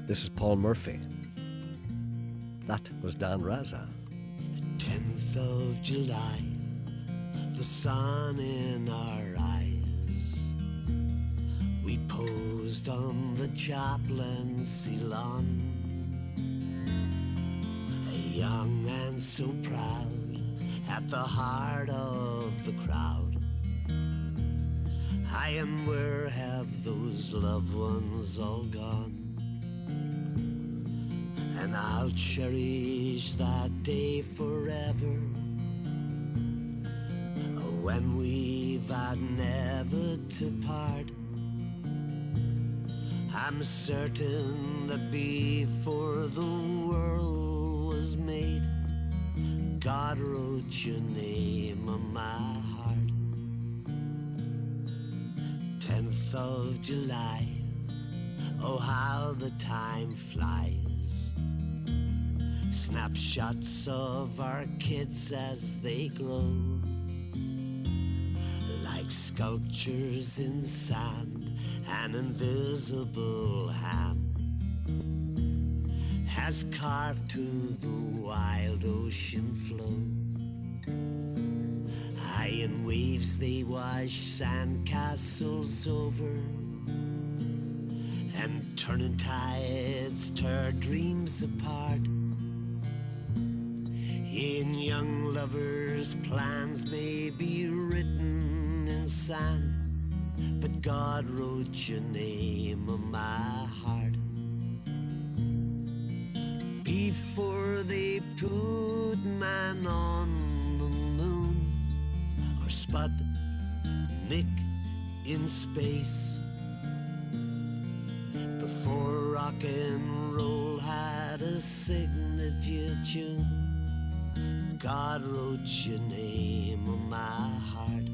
This is Paul Murphy. That was Dan Raza. 10th of July, the sun in our eyes. We posed on the chaplaincy lawn, young and so proud, at the heart of the crowd. Aye, and where have those loved ones all gone? And I'll cherish that day forever, when we vowed never to part. I'm certain that before the world was made, God wrote your name on my heart. 10th of July, oh how the time flies. Snapshots of our kids as they grow, like sculptures in sand. An invisible hand has carved to the wild ocean flow. High in waves they wash sand castles over, and turning tides tear dreams apart. In young lovers' plans may be written in sand, but God wrote your name on my heart. Before they put man on the moon, or Sputnik in space, before rock and roll had a signature tune, God wrote your name on my heart.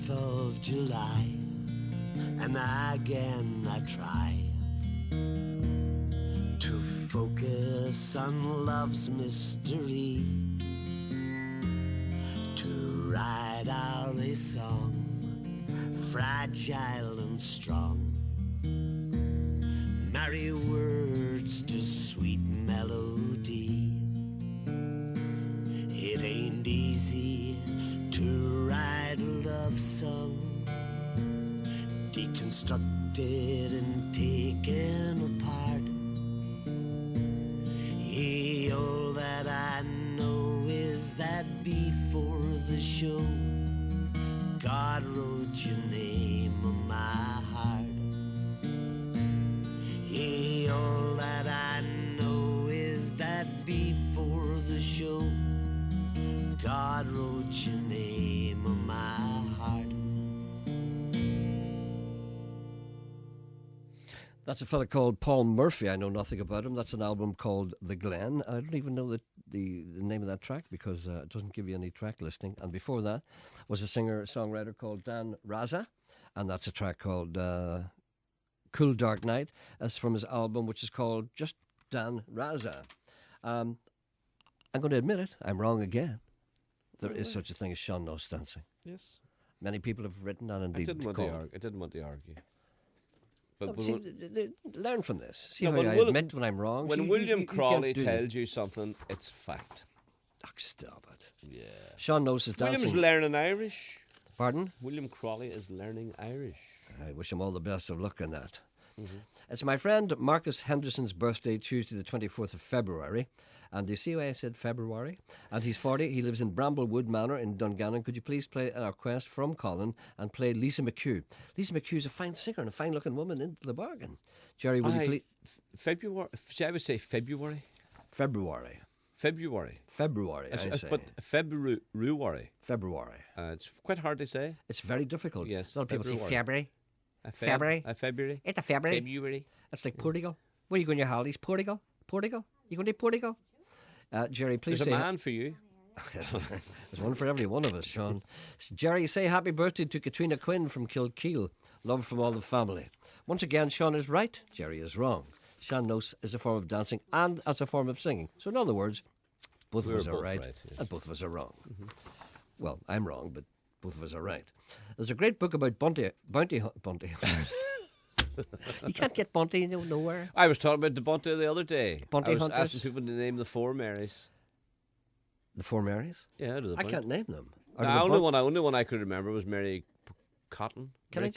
4th of July, and again I try to focus on love's mystery, to write out a song, fragile and strong, marry words to sweet melody. It ain't easy to write a love song, deconstructed and taken apart. Hey, all that I know is that before the show, God wrote your name on my heart. Hey, all that I know is that before the show, God wrote your name on my heart. That's a fella called Paul Murphy. I know nothing about him. That's an album called The Glen. I don't even know the name of that track because it doesn't give you any track listing. And before that was a singer-songwriter called Dan Raza, and that's a track called Cool Dark Night. That's from his album, which is called just Dan Raza. I'm going to admit it. I'm wrong again. There is such a thing as Sean Noss dancing. Yes. Many people have written and indeed I didn't want to argue. But learn from this. See no, how I admit when I'm wrong. When William Crawley tells you something, it's fact. Oh, stop it. Yeah. Sean Noss is dancing. William's learning Irish. Pardon? William Crawley is learning Irish. I wish him all the best of luck in that. Mm-hmm. It's my friend Marcus Henderson's birthday, Tuesday the 24th of February. And do you see why I said February? And he's 40. He lives in Bramblewood Manor in Dungannon. Could you please play a request from Colin and play Lisa McHugh? Lisa McHugh's a fine singer and a fine-looking woman in the bargain. Gerry, will you please... February? I would say February. February. But February. February. It's quite hard to say. It's very difficult. Yes. A lot of people say February. February. It's a February. It's like Portugal. Where are you going your holidays? Portugal? You going to Portugal? Gerry, please There's say... a man for you. There's one for every one of us, Sean. Gerry, say happy birthday to Katrina Quinn from Kilkeel. Love from all the family. Once again, Sean is right. Gerry is wrong. Sean Noss is a form of dancing and as a form of singing. So in other words, both of us are right, yes. And both of us are wrong. Mm-hmm. Well, I'm wrong, but both of us are right. There's a great book about bounty hunters. You can't get bounty nowhere. I was talking about the bounty the other day. Bounty I was hunters? asking people to name the four Marys. The four Marys? Yeah, I can't name them. The only one I could remember was Mary Cotton. Can I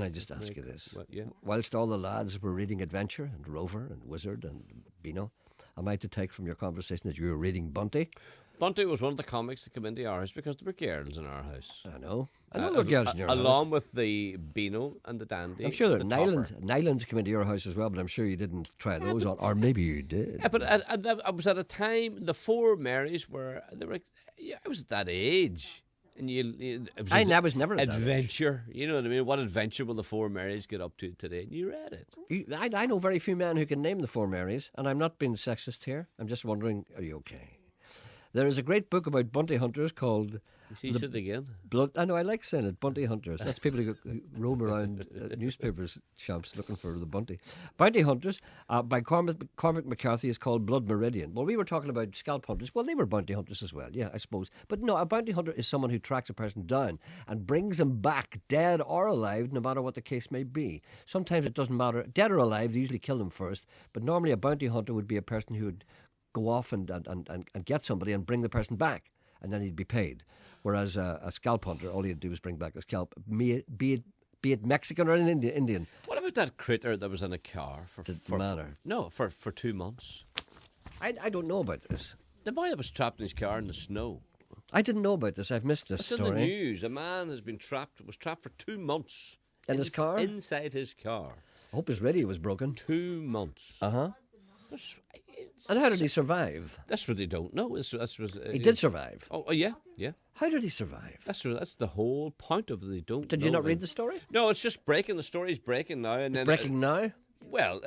just ask you this? What, yeah. Whilst all the lads were reading Adventure and Rover and Wizard and Beano, am I to take from your conversation that you were reading Bunty? Bunty was one of the comics that came into our house because there were girls in our house. I know there were girls in your house. Along with the Beano and the Dandy. I'm sure there Nylons came into your house as well, but I'm sure you didn't try those on. Or maybe you did. Yeah, but I was at a time, the four Marys were, I was at that age. And I was never at adventure. You know what I mean? What adventure will the four Marys get up to today? And you read it. I know very few men who can name the four Marys, and I'm not being sexist here. I'm just wondering, are you okay? There is a great book about bounty hunters called... You see it again? I know, I like saying it, bounty hunters. That's people who roam around newspapers shops looking for the bounty. Bounty Hunters by Cormac McCarthy is called Blood Meridian. Well, we were talking about scalp hunters. Well, they were bounty hunters as well, yeah, I suppose. But no, a bounty hunter is someone who tracks a person down and brings them back, dead or alive, no matter what the case may be. Sometimes it doesn't matter. Dead or alive, they usually kill them first. But normally a bounty hunter would be a person who would go off and get somebody and bring the person back, and then he'd be paid. Whereas a scalp hunter, all he'd do is bring back a scalp, be it Mexican or an Indian. What about that critter that was in a car for 2 months? I don't know about this. The boy that was trapped in his car in the snow. I didn't know about this. I've missed this story. It's in the news. A man was trapped for 2 months. In his car? Inside his car. I hope his radio was broken. 2 months. Uh-huh. And how did he survive? That's what they don't know. He did survive. Oh, yeah. How did he survive? That's the whole point of it. They don't. Did you not read the story? No, it's just breaking. The story's breaking now. And then breaking now? Well,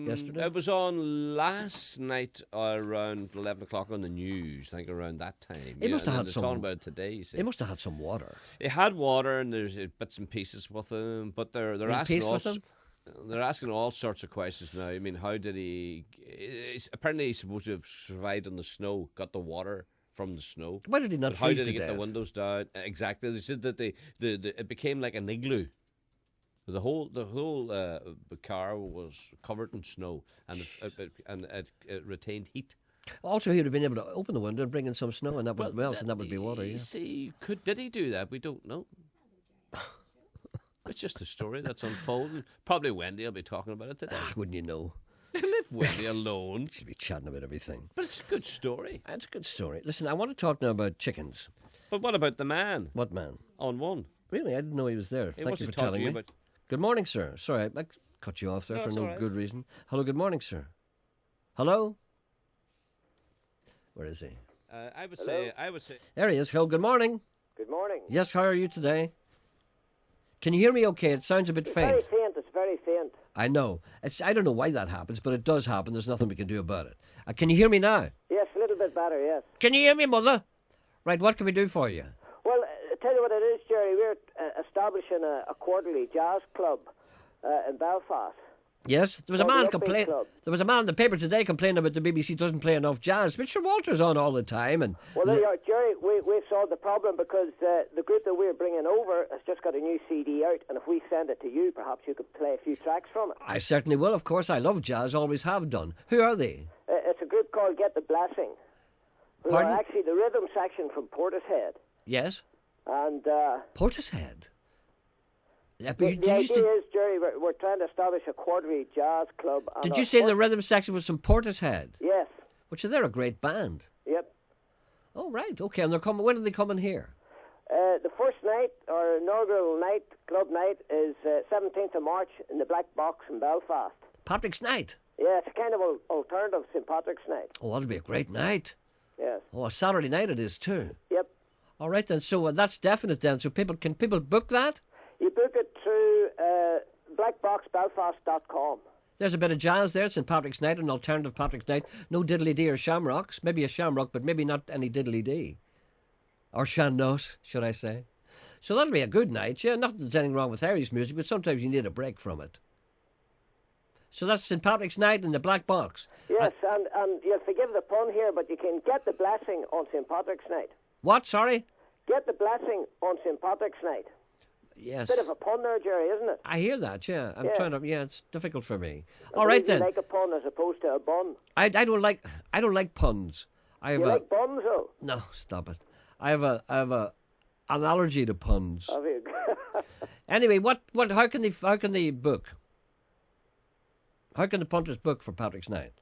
yesterday? It was on last night around 11 o'clock on the news, I think around that time. He must have had they're some. talking about it today. You see. They must have had some water. They had water and there's bits and pieces with them, but they're asking they're asking all sorts of questions now. I mean, how did he? Apparently, he's supposed to have survived on the snow, got the water from the snow. Why did he not But how freeze did he to get death? the windows down? Exactly. They said that it became like an igloo. The whole car was covered in snow, and it retained heat. Also, he would have been able to open the window and bring in some snow, and that would melt, and that would be water. Yeah. See, did he do that? We don't know. It's just a story that's unfolding. Probably Wendy will be talking about it today. Wouldn't you know? Leave Wendy alone. She'd be chatting about everything. But it's a good story. It's a good story. Listen, I want to talk now about chickens. But what about the man? What man? On one. Really? I didn't know he was there. He Thank wants you to for talk telling to you me. about... Good morning, sir. Sorry, I cut you off there No, for it's no all right. good reason. Hello, good morning, sir. Hello? Where is he? I would say. There he is. Hello, good morning. Good morning. Yes, how are you today? Can you hear me okay? It sounds a bit faint. Very faint. It's very faint. I know. I don't know why that happens, but it does happen. There's nothing we can do about it. Can you hear me now? Yes, a little bit better, yes. Can you hear me, Mother? Right, what can we do for you? Well, tell you what it is, Gerry. We're establishing a quarterly jazz club in Belfast. Yes, there was a man complain. There was a man in the paper today complaining about the BBC doesn't play enough jazz. Mr. Walter's on all the time, and well, there you are, Gerry. We've solved the problem because the group that we're bringing over has just got a new CD out, and if we send it to you, perhaps you could play a few tracks from it. I certainly will. Of course, I love jazz. Always have done. Who are they? It's a group called Get the Blessing. Who Pardon? are actually the rhythm section from Portishead. Yes. And Portishead. Yeah, but the did you idea say, is, Gerry, we're trying to establish a quarterly jazz club. And did our you say the first- rhythm section was from Portishead? Yes. Which they're a great band. Yep. Oh right, okay. And they're coming. When are they coming here? The first night, or inaugural night, club night, is 17th of March in the Black Box in Belfast. Patrick's Night. Yeah, it's a kind of alternative St. Patrick's Night. Oh, that'll be a great night. Yes. Oh, a Saturday night it is too. Yep. All right then. So that's definite then. So can people book that? You book it through blackboxbelfast.com. There's a bit of jazz there. St. Patrick's Night, an alternative Patrick's Night. No diddly-dee or shamrocks. Maybe a shamrock, but maybe not any diddly-dee. Or shandos, should I say. So that'll be a good night. Yeah, not that there's anything wrong with Harry's music, but sometimes you need a break from it. So that's St. Patrick's Night in the Black Box. Yes, and you'll forgive the pun here, but you can get the blessing on St. Patrick's Night. What, sorry? Get the blessing on St. Patrick's Night. Yes. Bit of a pun there, Gerry, isn't it? I hear that, yeah. I'm Yeah. trying to, it's difficult for me. I All right believe you then. like a pun as opposed to a bun. I don't like puns. I have You like buns, though? No, stop it. I have an allergy to puns. Have you? Anyway, how can they book? How can the punters book for Patrick's Night?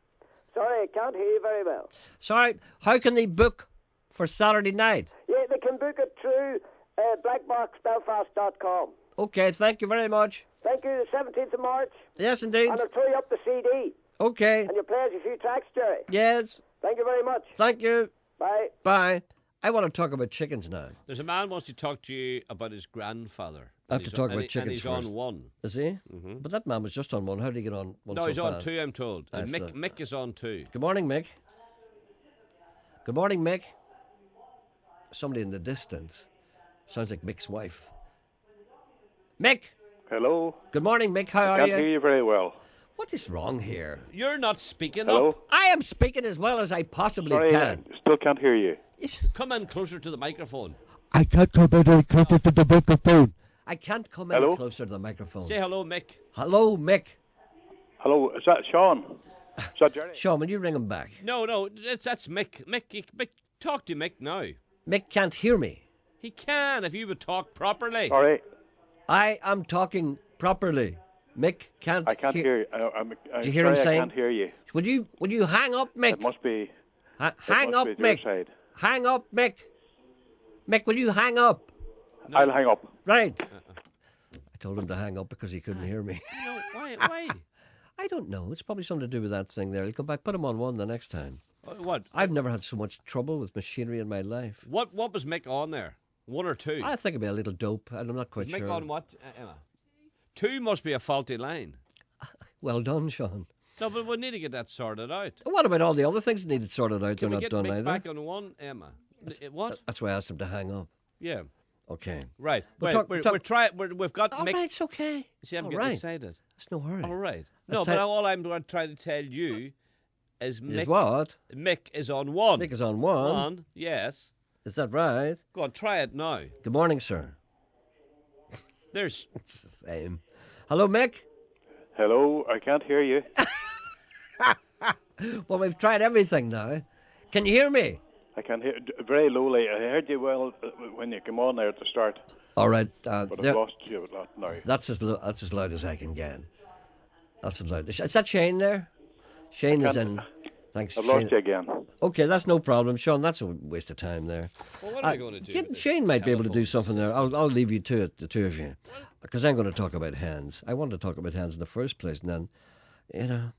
Sorry, I can't hear you very well. Sorry, how can they book for Saturday night? Yeah, they can book it through blackboxbelfast.com. Okay, thank you very much. Thank you, the 17th of March. Yes, indeed. And I'll throw you up the CD. Okay. And you'll play us a few tracks, Gerry. Yes. Thank you very much. Thank you. Bye. Bye. I want to talk about chickens now. There's a man who wants to talk to you about his grandfather. I have to talk about chickens And he's first. on one. Is he? Mm-hmm. But that man was just on one. How did he get on one No, so he's on fast? two, I'm told. And That's Mick is on two. Good morning, Mick. Good morning, Mick. Somebody in the distance. Sounds like Mick's wife. Mick! Hello. Good morning, Mick. How I are can't you? hear you very well. What is wrong here? You're not speaking Hello? up. I am speaking as well as I possibly Sorry, can. I still can't hear you. Come in closer to the microphone. I can't come any closer to the microphone. I can't come any Hello? closer to the microphone. Say hello, Mick. Hello, Mick. Hello, is that Sean? Is that Gerry? Sean, will you ring him back? No, that's Mick. Mick, talk to Mick now. Mick can't hear me. He can if you would talk properly. All right. I am talking properly. Mick can't. I can't hear you. I'm Do you hear him sorry, saying? I can't hear you. Will you hang up, Mick? It must be. Hang must up, be your Mick. side. Hang up, Mick. Mick, will you hang up? No. I'll hang up. Right. I told him to hang up because he couldn't hear me. No, why? I don't know. It's probably something to do with that thing there. He'll come back. Put him on one the next time. What? I've never had so much trouble with machinery in my life. What was Mick on there? One or two? I think it'd be a little dope, and I'm not quite Was Mick sure. on what, Emma? Two must be a faulty line. Well done, Sean. No, but we need to get that sorted out. What about all the other things that needed sorted out? Can They're we not get done Mick either. back on one, Emma? What? That's why I asked him to hang up. Yeah. Okay. Right. We'll We're talk- trying. We've got. All Mick. right, it's okay. See, I'm All getting right. excited. That's no hurry. All right. Let's No, but ta- all I'm going to try to tell you is Mick. Is what? Mick is on one. Mick is on one. One. Yes. Is that right? Go on, try it now. Good morning, sir. There's. It's the same. Hello, Mick. Hello, I can't hear you. Well, we've tried everything now. Can you hear me? I can hear very lowly. I heard you well when you came on there at the start. All right. But there- I've lost you a lot now. That's as loud as I can get. That's as loud. Is that Shane there? Shane is in. Thanks, I've Shane. lost you again. Okay, that's no problem, Sean. That's a waste of time there. Well, what are we going to do? with this Shane might be able to do telephone something there. system? I'll leave you to it, the two of you, because I'm going to talk about hands. I wanted to talk about hands in the first place, and then, you know.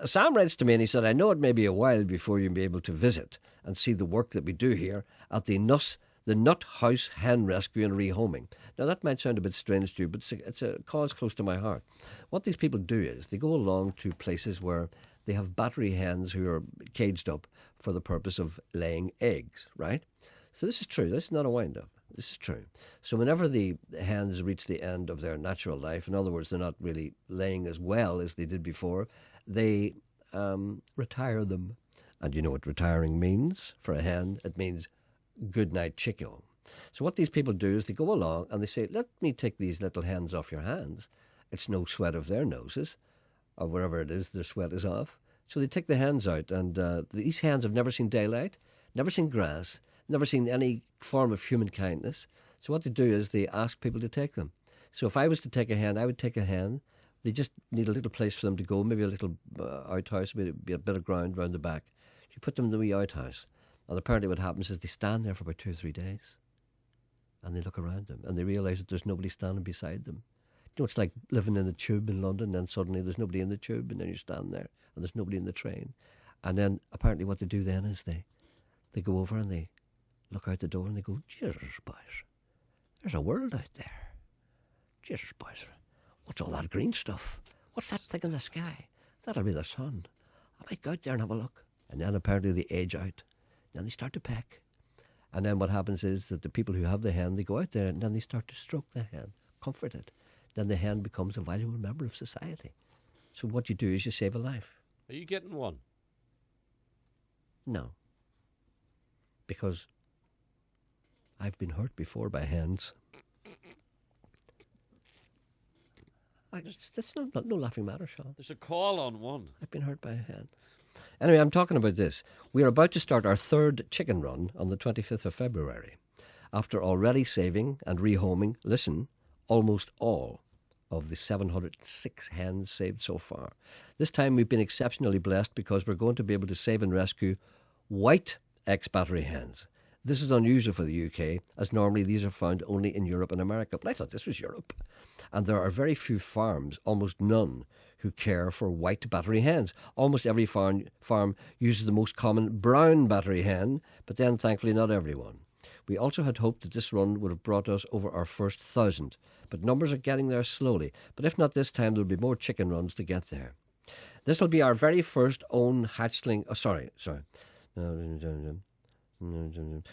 Sam writes to me and he said, I know it may be a while before you'll be able to visit and see the work that we do here at the Nut House Hen Rescue and Rehoming. Now, that might sound a bit strange to you, but it's a cause close to my heart. What these people do is they go along to places where they have battery hens who are caged up for the purpose of laying eggs, right? So this is true. This is not a wind-up. This is true. So whenever the hens reach the end of their natural life, in other words, they're not really laying as well as they did before, they retire them. And you know what retiring means for a hen? It means good night, chicko. So what these people do is they go along and they say, let me take these little hens off your hands. It's no sweat of their noses, or wherever it is their sweat is off. So they take the hens out, and these hens have never seen daylight, never seen grass, never seen any form of human kindness. So what they do is they ask people to take them. So if I was to take a hen, I would take a hen. They just need a little place for them to go, maybe a little outhouse, maybe a bit of ground round the back. You put them in the wee outhouse. And apparently what happens is they stand there for about 2 or 3 days. And they look around them and they realise that there's nobody standing beside them. You know, it's like living in a tube in London, and then suddenly there's nobody in the tube, and then you stand there and there's nobody in the train. And then apparently what they do then is they go over and they look out the door and they go, Jesus, boys, there's a world out there. Jesus, boys, what's all that green stuff? What's that thing in the sky? That'll be the sun. I might go out there and have a look. And then apparently they age out. Then they start to peck. And then what happens is that the people who have the hen, they go out there and then they start to stroke the hen, comfort it. Then the hen becomes a valuable member of society. So what you do is you save a life. Are you getting one? No. Because I've been hurt before by hens. It's no laughing matter, Sean. There's a call on one. I've been hurt by a hen. Anyway, I'm talking about this. We are about to start our third chicken run on the 25th of February. After already saving and rehoming, listen, almost all of the 706 hens saved so far. This time we've been exceptionally blessed because we're going to be able to save and rescue white ex-battery hens. This is unusual for the UK, as normally these are found only in Europe and America. But I thought this was Europe. And there are very few farms, almost none, who care for white battery hens. Almost every farm uses the most common brown battery hen, but then thankfully not everyone. We also had hoped that this run would have brought us over our first 1,000, but numbers are getting there slowly. But if not this time, there'll be more chicken runs to get there. This will be our very first own hatchling... Oh, sorry.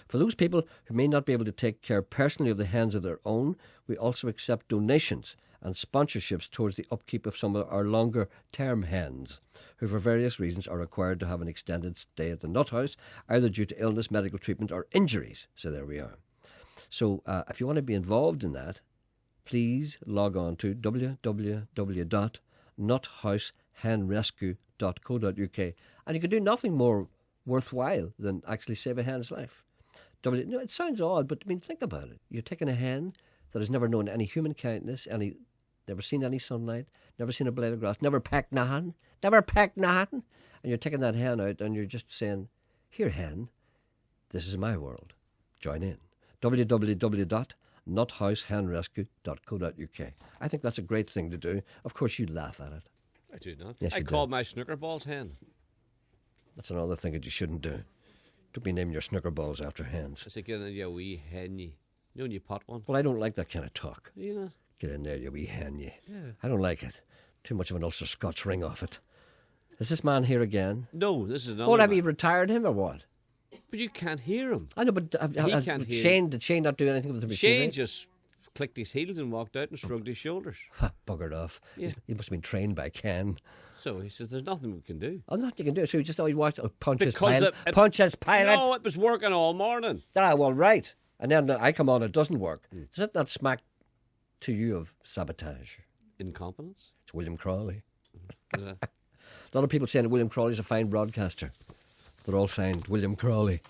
For those people who may not be able to take care personally of the hens of their own, we also accept donations and sponsorships towards the upkeep of some of our longer-term hens, who for various reasons are required to have an extended stay at the nut house, either due to illness, medical treatment or injuries. So there we are. So if you want to be involved in that, please log on to www.nuthousehenrescue.co.uk, and you can do nothing more worthwhile than actually save a hen's life. No, it sounds odd, but I mean, think about it. You're taking a hen that has never known any human kindness, never seen any sunlight, never seen a blade of grass, never pecked nothing, and you're taking that hen out and you're just saying, here, hen, this is my world. Join in. www.nuthousehenrescue.co.uk. I think that's a great thing to do. Of course, you laugh at it. I do not. Yes, I you called do. my snooker balls hen. That's another thing that you shouldn't do. Don't be naming your snooker balls after hens. I said, get in there, you wee hen, you. You know when you pot one? Well, I don't like that kind of talk. You know? Get in there, you wee hen, you. Yeah. I don't like it. Too much of an Ulster Scotch ring off it. Is this man here again? No, this is another What, have man. you retired him or what? But you can't hear him. I know, but did Shane not do anything with the machine? Shane just clicked his heels and walked out and shrugged his shoulders. Buggered off. Yeah. He must have been trained by Ken. So he says, there's nothing we can do. Oh, nothing you can do. So he just always watched Punch his Because pilot. Punch his pilot. No, it was working all morning. Ah, well, right. And then I come on, it doesn't work. Does that not smack to you of sabotage? Incompetence? It's William Crawley. Is that- A lot of people saying that William Crawley's a fine broadcaster. They're all saying William Crawley.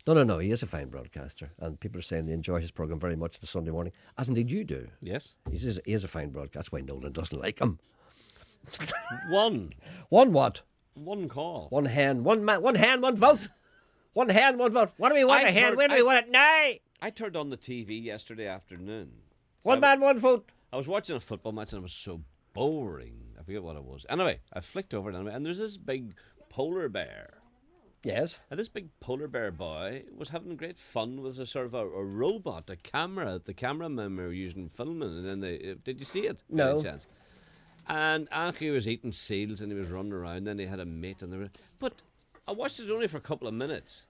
No, he is a fine broadcaster. And people are saying they enjoy his programme very much the Sunday morning, as indeed you do. Yes. He is a fine broadcaster. That's why Nolan doesn't like him. One what? One call. One hand, one man, one hand, one vote. One hand, one vote. What do we want a hand? When do we want it? Now! I turned on the TV yesterday afternoon. One man, one vote. I was watching a football match and it was so boring. I forget what it was. Anyway, I flicked over it and there's this big polar bear. Yes. And this big polar bear boy was having great fun with a sort of a robot, a camera. The cameramen were using filming, and then did you see it? No. By any chance? And Anki was eating seals and he was running around. Then he had a mate, but I watched it only for a couple of minutes,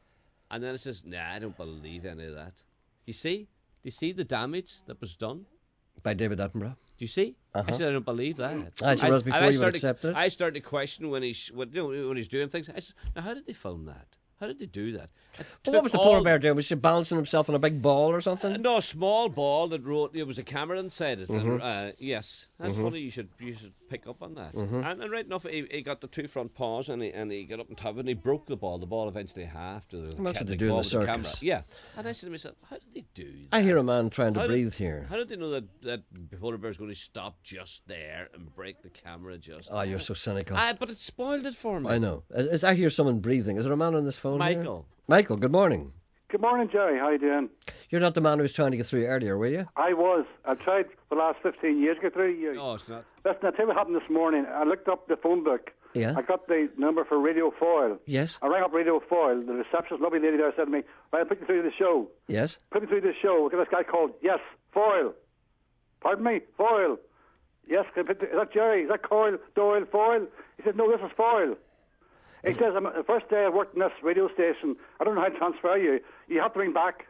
and then it says, "Nah, I don't believe any of that." You see? Do you see the damage that was done by David Attenborough? Do you see? Uh-huh. I said I don't believe that. It was before you would accept it. I started to question when he's doing things. I said, "Now, how did they film that? How did they do that?" Well, what was the polar bear doing? Was he balancing himself on a big ball or something? No, a small ball that it was a camera inside it. Mhm. And, yes, that's Mhm. funny. You should pick up on that. Mhm. And right enough, he got the two front paws and he got up on top of it and he broke the ball. The ball eventually halved to the That's what they the do in ball the with the camera. circus. Yeah, and I said to myself, how did they do that? I hear a man trying to How breathe here. How did they know that polar bear's going to stop just there and break the camera just? Oh, you're so cynical. But it spoiled it for me. I know. I hear someone breathing. Is there a man on this phone here? Michael. Michael, good morning. Good morning, Gerry. How you doing? You're not the man who was trying to get through earlier, were you? I was. I've tried for the last 15 years to get through you. No, it's not. Listen, I'll tell you what happened this morning. I looked up the phone book. Yeah. I got the number for Radio Foyle. Yes. I rang up Radio Foyle. The receptionist, lovely lady there, said to me, right, I'll put you through to the show. Yes. Put me through to the show. Look at this guy called, yes, Foyle. Pardon me? Foyle. Yes, is that Gerry? Is that Coyle, Doyle, Foyle? He said, no, this is Foyle. He says, the first day I worked in this radio station, I don't know how to transfer you. You have to ring back.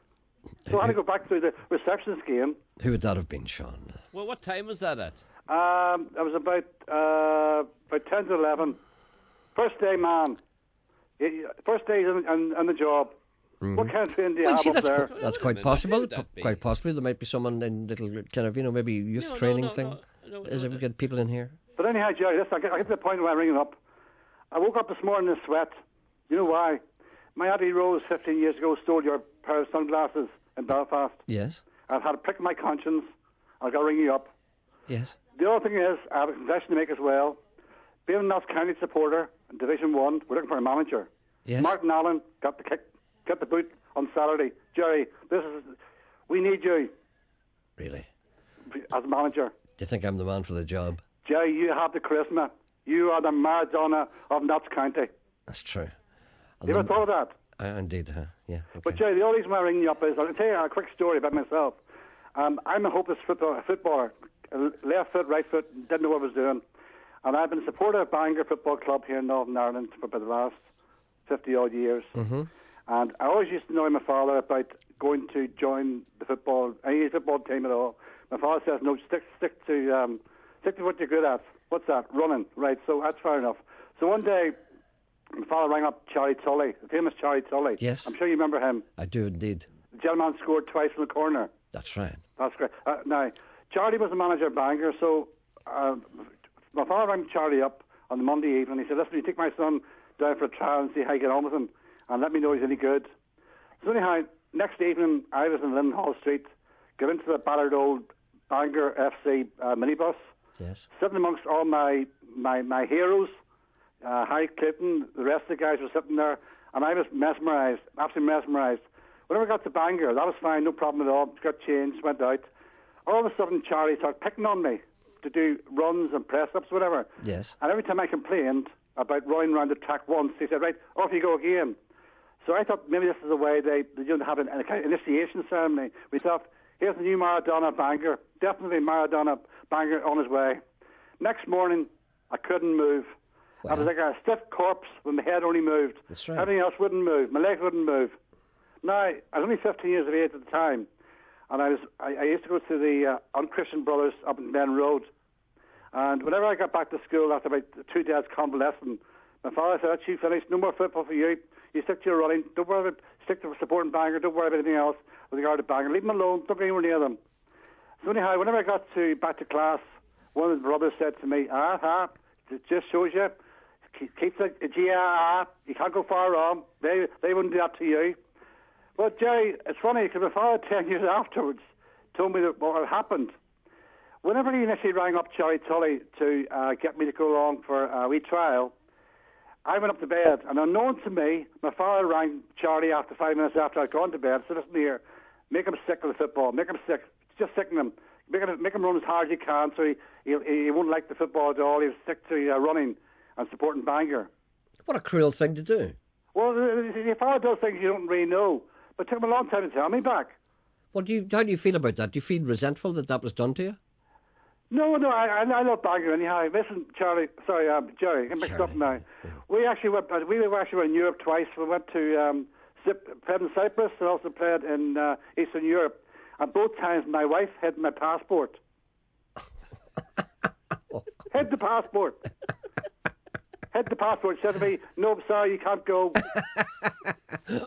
So I had to go back through the receptionist game. Who would that have been, Sean? Well, what time was that at? I was about 10 to 11. First day man. First day on the job. What kind of training do you Well, have see, up there? that's quite possible. Quite possibly. There might be someone in little kind of, maybe youth training thing. Is it we get people in here? But anyhow, Gerry, I get to the point where I'm ringing up. I woke up this morning in a sweat. You know why? My Abbey Rose 15 years ago stole your pair of sunglasses in Belfast. Yes. I've had a prick in my conscience. I've got to ring you up. Yes. The other thing is, I have a confession to make as well. Being a Notts County supporter in Division 1, we're looking for a manager. Yes. Martin Allen got the boot on Saturday. Gerry, we need you. Really? As a manager. Do you think I'm the man for the job? Gerry, you have the charisma. You are the Maradona of Notts County. That's true. You ever thought of that? Indeed, yeah. Okay. But Gerry, the only reason why I'm ringing you up is, I'll tell you a quick story about myself. I'm a hopeless footballer. Left foot, right foot, didn't know what I was doing. And I've been a supporter of Bangor Football Club here in Northern Ireland for about the last 50-odd years. Mm-hmm. And I always used to annoy my father about going to join any football team at all. My father says, no, stick to what you're good at. What's that? Running. Right, so that's fair enough. So one day, my father rang up Charlie Tully, the famous Charlie Tully. Yes. I'm sure you remember him. I do indeed. The gentleman scored twice from the corner. That's right. That's great. Now, Charlie was the manager of Bangor, so my father rang Charlie up on the Monday evening. He said, listen, you take my son down for a trial and see how you get on with him, and let me know if he's any good. So anyhow, next evening, I was in Lindenhall Street, got into the battered old Bangor FC minibus, yes, sitting amongst all my heroes, Harry Clayton, the rest of the guys were sitting there, and I was mesmerised, absolutely mesmerised. Whenever I got to Bangor, that was fine, no problem at all. Got changed, went out. All of a sudden, Charlie started picking on me to do runs and press-ups, whatever. Yes. And every time I complained about running around the track once, he said, right, off you go again. So I thought maybe this is the way they don't have an kind of initiation ceremony. We thought, here's the new Maradona Bangor. Definitely Maradona Bangor on his way. Next morning, I couldn't move. I was like a stiff corpse when my head only moved. That's right. Everything else wouldn't move. My legs wouldn't move. Now, I was only 15 years of age at the time, and I used to go to the Unchristian Brothers up in Ben Road. And whenever I got back to school after about 2 days convalescing, my father said, "That's you finished. No more football for you. You stick to your running. Don't worry about stick to supporting Bangor. Don't worry about anything else with regard to Bangor. Leave them alone. Don't go anywhere near them." So anyhow, whenever I got back to class, one of the brothers said to me, it just shows you, keep the you can't go far wrong. They wouldn't do that to you. But Gerry, it's funny because my father 10 years afterwards told me that what had happened. Whenever he initially rang up Gerry Tully to get me to go along for a wee trial, I went up to bed, and unknown to me, my father rang Charlie after 5 minutes after I'd gone to bed. So listen here, make him sick of the football, make him sick, just sicken him, make him run as hard as he can, so he won't like the football at all. He'll stick to running and supporting Bangor. What a cruel thing to do. Well, your father does things you don't really know, but it took him a long time to tell me back. Well, how do you feel about that? Do you feel resentful that was done to you? No, I love Bangor anyhow. Listen, Gerry, I'm mixed up now. We actually went in Europe twice. We went to played in Cyprus and also played in Eastern Europe. And both times my wife hid my passport. Hid the passport. Hid the passport. Said to me, "No, I'm sorry, you can't go."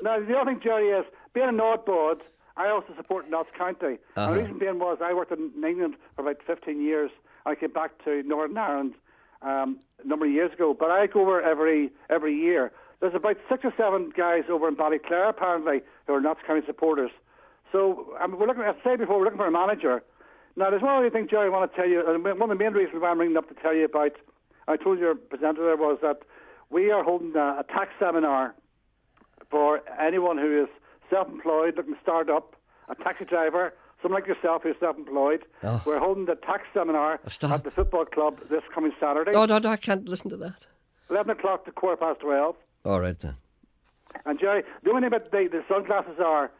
Now, the other thing, Gerry, is being an oddbod, I also support Notts County. And the reason being was I worked in England for about 15 years. I came back to Northern Ireland a number of years ago. But I go over every year. There's about 6 or 7 guys over in Ballyclare, apparently, who are Notts County supporters. So we're looking, as I said before, we're looking for a manager. Now, there's one other thing, Gerry, I want to tell you. And one of the main reasons why I'm ringing up to tell you about, I told your presenter there, was that we are holding a tax seminar for anyone who is self-employed, looking to start up, a taxi driver, someone like yourself who's self-employed. Oh. We're holding the tax seminar at the football club this coming Saturday. No, I can't listen to that. 11 o'clock to 12:15. All right, then. And, Gerry, the only thing about the sunglasses are,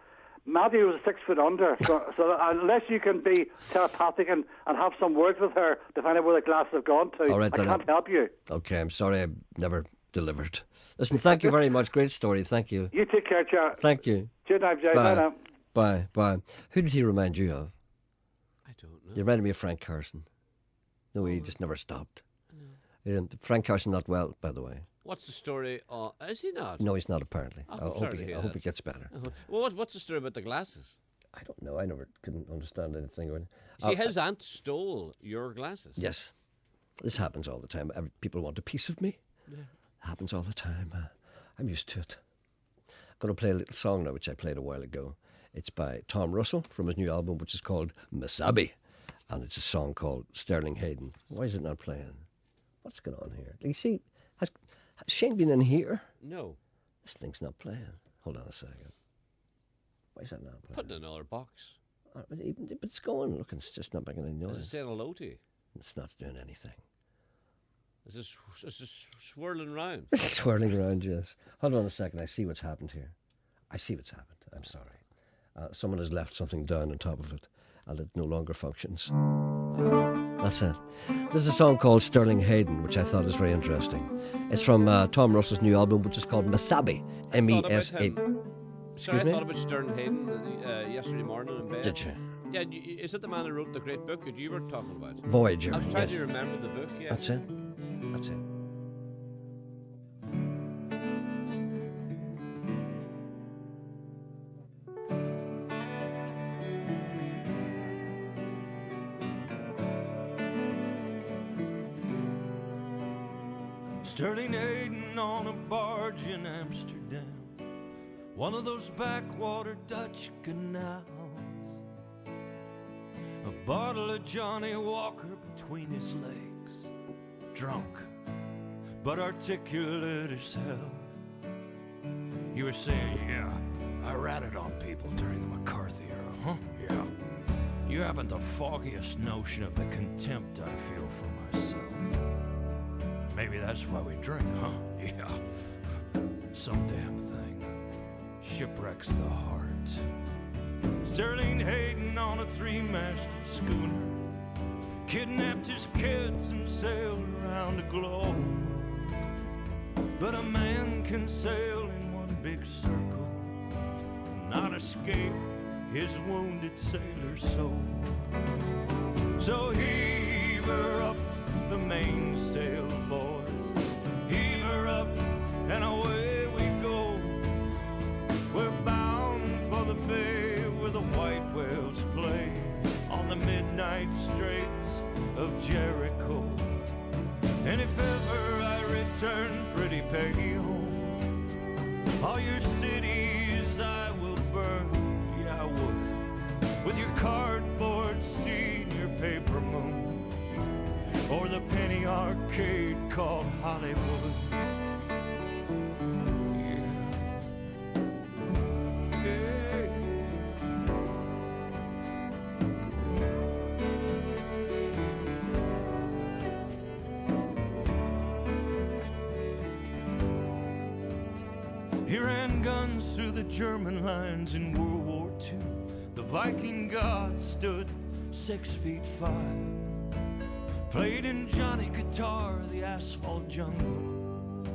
Maddie was 6 foot under, so unless you can be telepathic and have some words with her to find out where the glasses have gone to, I can't help you. Okay, I'm sorry I never delivered. Listen, thank you very much. Great story. Thank you. You take care, Gerry. Thank you. Cheers, Gerry. Bye now. Bye. Who did he remind you of? I don't know. He reminded me of Frank Carson. No, he just never stopped. Frank Carson not well, by the way. What's the story? Is he not? No, he's not, apparently. I hope he gets better. Well, what's the story about the glasses? I don't know. I never couldn't understand anything about it. See, his aunt stole your glasses. Yes. This happens all the time. People want a piece of me. Yeah. It happens all the time. I'm used to it. I'm going to play a little song now, which I played a while ago. It's by Tom Russell from his new album, which is called Masabi. And it's a song called Sterling Hayden. Why is it not playing? What's going on here? You see, has Shane been in here? No. This thing's not playing. Hold on a second. Why is that not playing? Put it in another box. But it's going. Look, it's just not making any noise. Is it saying hello to you? It's not doing anything. Is this swirling round? It's swirling around, yes. Hold on a second. I see what's happened here. I see what's happened. I'm sorry. Someone has left something down on top of it, and it no longer functions. That's it. This is a song called Sterling Hayden, which I thought is very interesting. It's from Tom Russell's new album, which is called Masabi. M-E-S-A. Sorry, I thought about Sterling Hayden yesterday morning in bed. Did you? Yeah, is it the man who wrote the great book that you were talking about? Voyager. I was trying to remember the book, yes. That's it. That's it. Sterling Hayden on a barge in Amsterdam, one of those backwater Dutch canals. A bottle of Johnny Walker between his legs, drunk but articulate as hell. You were saying, yeah, I ratted on people during the McCarthy era, huh? Yeah. You haven't the foggiest notion of the contempt I feel for myself. Maybe that's why we drink, huh? Yeah. Some damn thing shipwrecks the heart. Sterling Hayden on a 3-masted schooner, kidnapped his kids and sailed around the globe. But a man can sail in one big circle, not escape his wounded sailor's soul. So heave her up the mainsail, boys. Heave her up and away we go. We're bound for the bay where the white whales play on the midnight straits of Jericho. And if ever I return, pretty Peggy, home, all your cities I will burn, yeah I would, with your cardboard scene, your paper moon, or the penny arcade called Hollywood. He ran guns through the German lines in World War II. The Viking god stood 6 feet 5. Played in Johnny guitar, the asphalt jungle,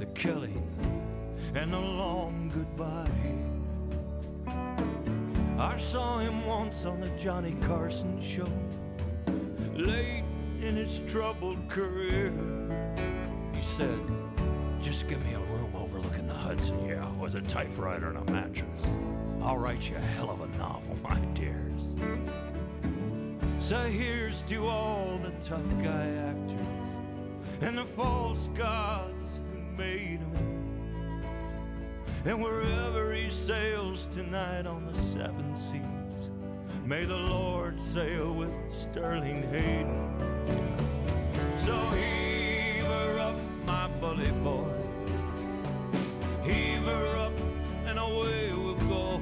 the killing, and the long goodbye. I saw him once on the Johnny Carson show, late in his troubled career. He said, just give me a room overlooking the Hudson, yeah, with a typewriter and a mattress. I'll write you a hell of a novel, my dears. So here's to all the tough guy actors and the false gods who made him. And wherever he sails tonight on the 7 seas, may the Lord sail with Sterling Hayden. So heave her up, my bully boys. Heave her up and away we'll go.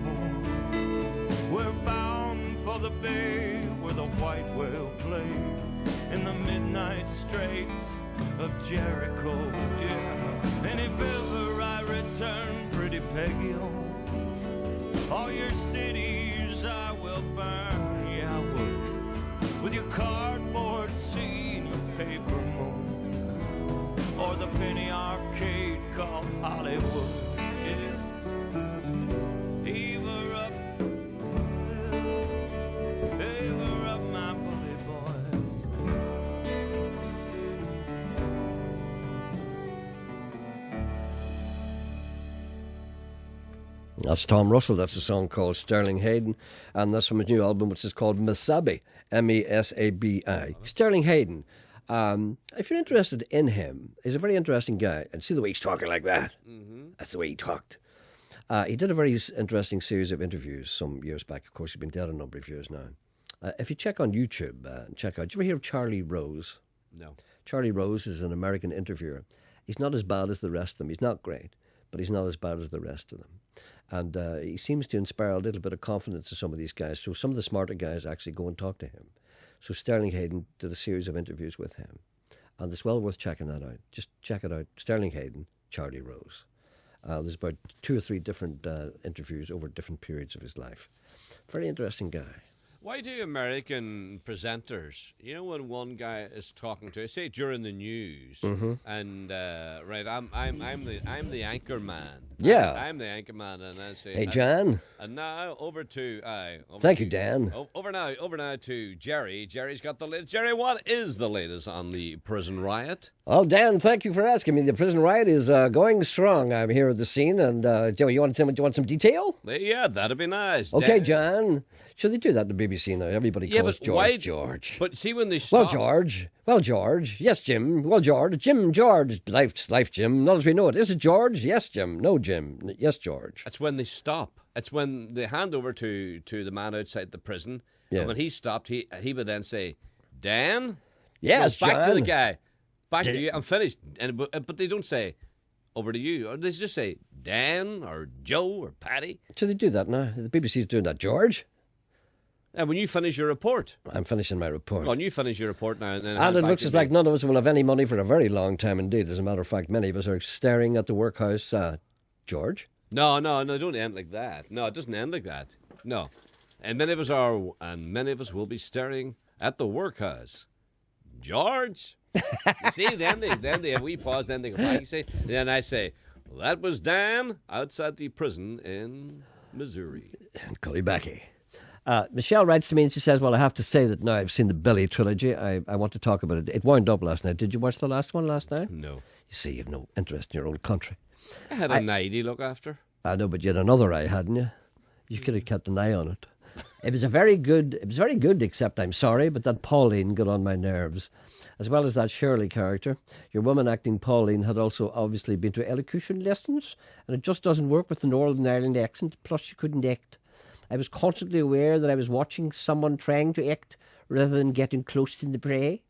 We're bound for the bay where the white whale plays in the midnight straits of Jericho, yeah. And if ever I return, pretty Peggy, home, all your cities I will burn, yeah I would, with your cardboard scene, your paper moon, or the penny arcade called Hollywood, yeah. Heave her up, heave her up, my bully boys. That's Tom Russell. That's a song called Sterling Hayden, and that's from his new album, which is called Mesabi, M-E-S-A-B-I. Sterling Hayden, if you're interested in him, he's a very interesting guy. And see the way he's talking like that? Mm-hmm. That's the way he talked. He did a very interesting series of interviews some years back. Of course, he's been dead a number of years now. If you check on YouTube, check out, did you ever hear of Charlie Rose? No. Charlie Rose is an American interviewer. He's not as bad as the rest of them. He's not great, but he's not as bad as the rest of them. And he seems to inspire a little bit of confidence to some of these guys. So some of the smarter guys actually go and talk to him. So Sterling Hayden did a series of interviews with him. And it's well worth checking that out. Just check it out. Sterling Hayden, Charlie Rose. There's about 2 or 3 different interviews over different periods of his life. Very interesting guy. Why do American presenters, you know, when one guy is talking to, say during the news, and right, I'm the anchor man. Yeah, I'm the anchor man, and I say, hey John. And now over to thank you, Dan. Over now to Gerry. Gerry's got the latest. Gerry, what is the latest on the prison riot? Well, Dan, thank you for asking me. The prison riot is going strong. I'm here at the scene, and Joe, you want some detail? Yeah, that'd be nice. Okay, Dan. Should they do that in the BBC now? Everybody calls George. But see when they stop. Well, George. Yes, Jim. Well, George. George. Life, Jim. Not as we know it. Is it George? Yes, Jim. No, Jim. Yes, George. It's when they stop. It's when they hand over to the man outside the prison. Yeah. And when he stopped, he would then say, Dan? Yes, back John. to the guy. Back to you. I'm finished. But they don't say, over to you. Or they just say, Dan or Joe or Paddy. So they do that now. The BBC's doing that, George. And when you finish your report. I'm finishing my report. Well, you finish your report now. And it looks as like none of us will have any money for a very long time indeed. As a matter of fact, many of us are staring at the workhouse. George? No, don't end like that. No, it doesn't end like that. No. And many of us will be staring at the workhouse. George. You see, then we pause, then they go back and say, then I say, well, that was Dan outside the prison in Missouri. Cullybacky. Michelle writes to me and she says, well, I have to say that now I've seen the Billy trilogy. I want to talk about it. It wound up last night. Did you watch the last one last night? No. You see, you've no interest in your own country. I had an eye to look after. I know, but you had another eye, hadn't you? You could have kept an eye on it. It was very good, except I'm sorry, but that Pauline got on my nerves. As well as that Shirley character, your woman acting Pauline had also obviously been to elocution lessons, and it just doesn't work with the Northern Ireland accent, plus she couldn't act. I was constantly aware that I was watching someone trying to act rather than getting close to the prey.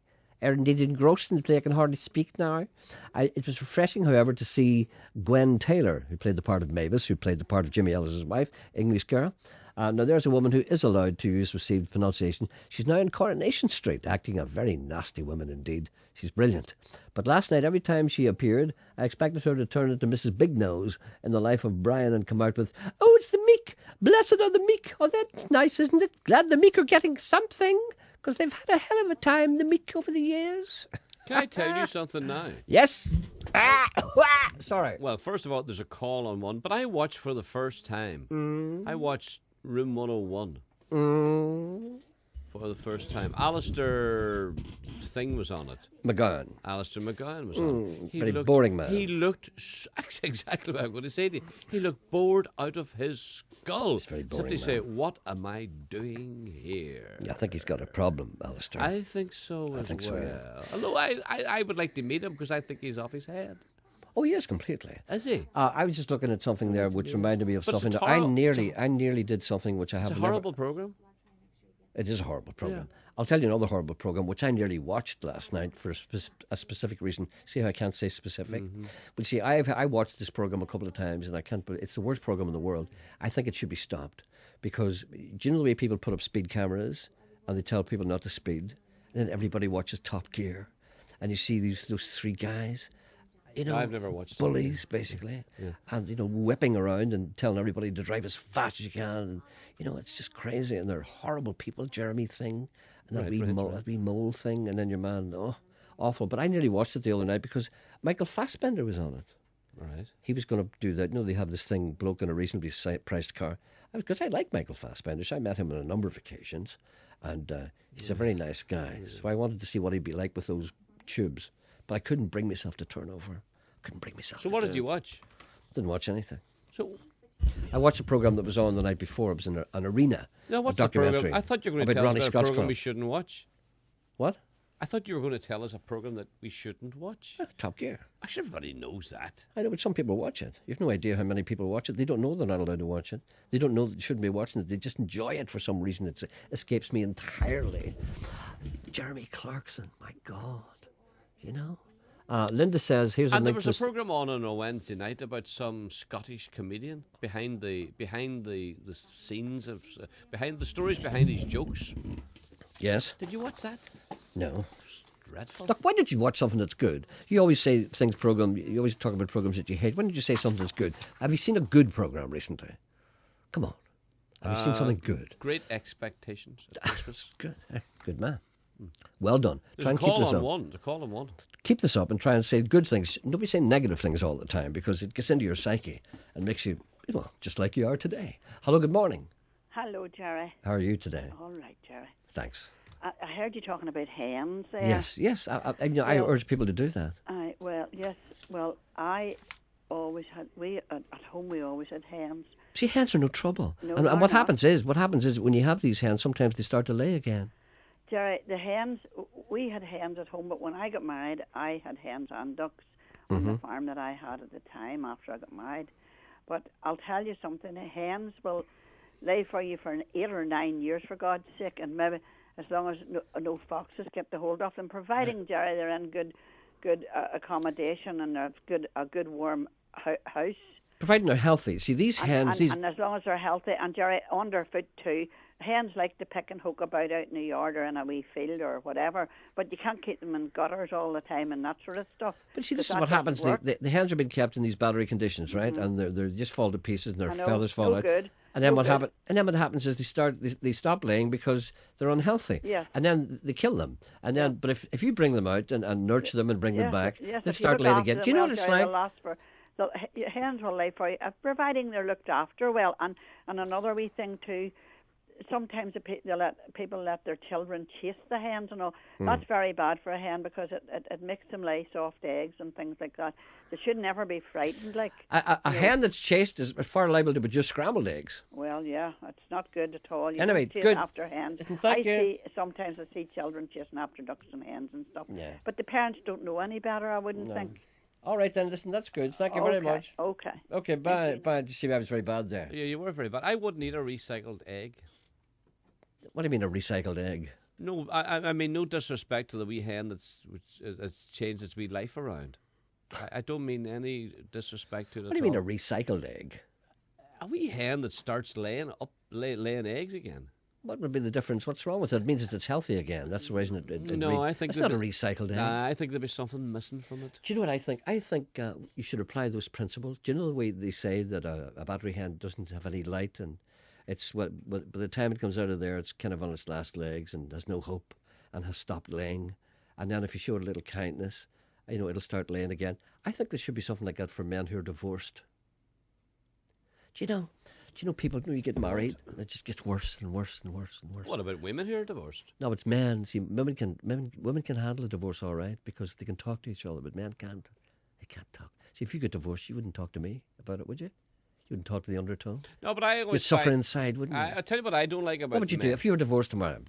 Or indeed engrossed in the play, I can hardly speak now. It was refreshing, however, to see Gwen Taylor, who played the part of Mavis, who played the part of Jimmy Ellis's wife, English girl. Now, there's a woman who is allowed to use received pronunciation. She's now in Coronation Street, acting a very nasty woman indeed. She's brilliant. But last night, every time she appeared, I expected her to turn into Mrs. Big Nose in The Life of Brian and come out with, oh, it's the meek. Blessed are the meek. Oh, that's nice, isn't it? Glad the meek are getting something. Because they've had a hell of a time, the meek, over the years. Can I tell you something now? Yes. Sorry. Well, first of all, there's a call on one, but I watched for the first time. I watched Room 101 for the first time. Alistair Thing was on it. McGowan. Alistair McGowan was on it. Very boring man. He looked, that's exactly what I'm going to say to you. He looked bored out of his skull. He's very boring As if they say, what am I doing here? Yeah, I think he's got a problem, Alistair. I think so as well. Yeah. Although I would like to meet him because I think he's off his head. Oh, yes, completely. Is he? I was just looking at something there which reminded me of But something. I nearly did something which I have. It's a horrible program. It is a horrible program. Yeah. I'll tell you another horrible program which I nearly watched last night for a specific reason. See how I can't say specific? But see, I watched this program a couple of times and I can't. It's the worst program in the world. I think it should be stopped because do you know the way people put up speed cameras and they tell people not to speed, and then everybody watches Top Gear, and you see those three guys. You know, I've never watched bullies, basically, and whipping around and telling everybody to drive as fast as you can. And, it's just crazy, and they're horrible people. Jeremy Thing, and that wee mole thing, and then your man, awful. But I nearly watched it the other night because Michael Fassbender was on it. Right. He was going to do that. They have this thing, bloke in a reasonably priced car. Because I like Michael Fassbender, so I met him on a number of occasions, and he's a very nice guy. So I wanted to see what he'd be like with those tubes. But I couldn't bring myself to turn over. So what did you watch? Didn't watch anything. So I watched a program that was on the night before. It was in an arena. Now, what's a the documentary. program? I thought you were going to tell us about a program we shouldn't watch. What? I thought you were going to tell us a program that we shouldn't watch. Top Gear. Actually, everybody knows that. I know, but some people watch it. You've no idea how many people watch it. They don't know they're not allowed to watch it. They don't know that they shouldn't be watching it. They just enjoy it for some reason. It escapes me entirely. Jeremy Clarkson, my God. Linda says, here's a and link there was a program on a Wednesday night about some Scottish comedian behind the scenes of behind the stories behind his jokes. Yes. Did you watch that? No. Dreadful. Look, why don't you watch something that's good? You always say you always talk about programs that you hate. Why don't you say something that's good? Have you seen a good program recently? Come on. Have you seen something good? Great Expectations at Christmas. Good man. Well done. There's a call on one. There's a call on one. Keep this up and try and say good things. Don't be saying negative things all the time because it gets into your psyche and makes you, just like you are today. Hello, good morning. Hello, Gerry. How are you today? All right, Gerry. Thanks. I heard you talking about hens there. Yes. I urge people to do that. Yes. Well, I always had, at home we always had hens. See, hens are no trouble. No, and what happens is when you have these hens, sometimes they start to lay again. Jerry, the hens, we had hens at home, but when I got married, I had hens and ducks on the farm that I had at the time after I got married. But I'll tell you something, the hens will lay for you for 8 or 9 years, for God's sake, and maybe as long as no foxes get the hold of them, providing, Jerry, they're in good accommodation and a good warm house. Providing they're healthy. See, these hens... And as long as they're healthy, and Jerry, underfoot too. Hens like to pick and hook about out in the yard or in a wee field or whatever, but you can't keep them in gutters all the time and that sort of stuff. But see, this is what happens. The hens are being kept in these battery conditions, right? And they just fall to pieces and their feathers fall out. Good. And then No what good. happen? And then what happens is they stop laying because they're unhealthy. Yes. And then they kill them. And then, but if you bring them out and nurture them and bring them back, yes, they if you start look laying after again. them Do you know well, what it's Jerry, like? they'll last for, hens will lay for you, providing they're looked after well. And another wee thing too, sometimes people let their children chase the hens and all. That's very bad for a hen because it makes them lay soft eggs and things like that. They should never be frightened. Like A hen that's chased is far liable to produce scrambled eggs. Well, yeah, it's not good at all. You Anyway, don't chase good. after hens. Listen, thank you. Sometimes I see children chasing after ducks and hens and stuff. Yeah. But the parents don't know any better, I wouldn't No. think. All right then, listen, that's good. Thank you very Okay, much. Okay. Okay, bye. Bye. You see, I was very bad there. Yeah, you were very bad. I wouldn't eat a recycled egg. What do you mean a recycled egg? No, I mean no disrespect to the wee hen that's changed its wee life around. I don't mean any disrespect to it. What do you mean a recycled egg? A wee hen that starts laying eggs again. What would be the difference? What's wrong with it? It means that it's healthy again. That's the reason I think it's not a recycled egg. I think there'd be something missing from it. Do you know what I think? I think you should apply those principles. Do you know the way they say that a battery hen doesn't have any light and it's by the time it comes out of there, it's kind of on its last legs and has no hope and has stopped laying. And then if you show it a little kindness, it'll start laying again. I think there should be something like that for men who are divorced. Do you know people, when you get married, it just gets worse and worse and worse and worse. What about women who are divorced? No, it's men. See, women can handle a divorce all right because they can talk to each other, but men can't. They can't talk. See, if you get divorced, you wouldn't talk to me about it, would you? You wouldn't talk to the undertone. No, but I always You'd suffer inside, wouldn't you? I tell you what I don't like about What would you do men. if you were divorced tomorrow?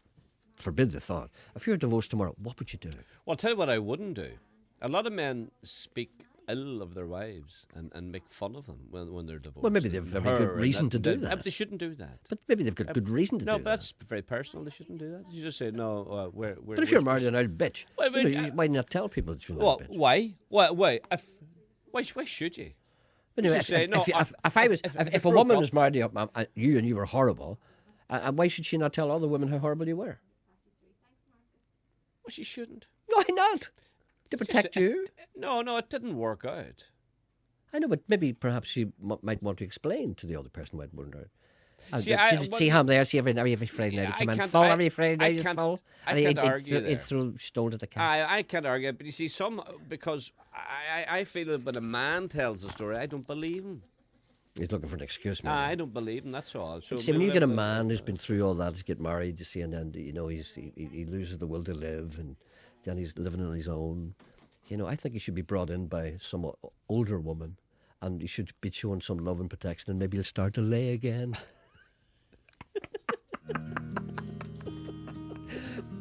Forbid the thought. If you were divorced tomorrow, what would you do? Well, I'll tell you what I wouldn't do. A lot of men speak ill of their wives and make fun of them when they're divorced. Well, maybe they've very good reason to do that. But they shouldn't do that. But maybe they've got good reason to do that. No, but that's very personal. They shouldn't do that. You just say, no, we're... But if you're married an old bitch, why not tell people that you're an old bitch? Why? Why should you? Anyway, if a woman was married to you and you were horrible, why should she not tell other women how horrible you were? Well, she shouldn't. Why not? To protect you? No, it didn't work out. I know, but maybe perhaps she might want to explain to the other person why it wouldn't out. See him there. See every Friday night he come in full. Every Friday night he's full. I can't argue He'd throw stones at the cat. I can't argue, but you see, because I feel that when a man tells a story, I don't believe him. He's looking for an excuse, man. I don't believe him. That's all. So see, when you get a man who's been through all that, to get married, you see, and then he loses the will to live, and then he's living on his own. I think he should be brought in by some older woman, and he should be shown some love and protection, and maybe he'll start to lay again.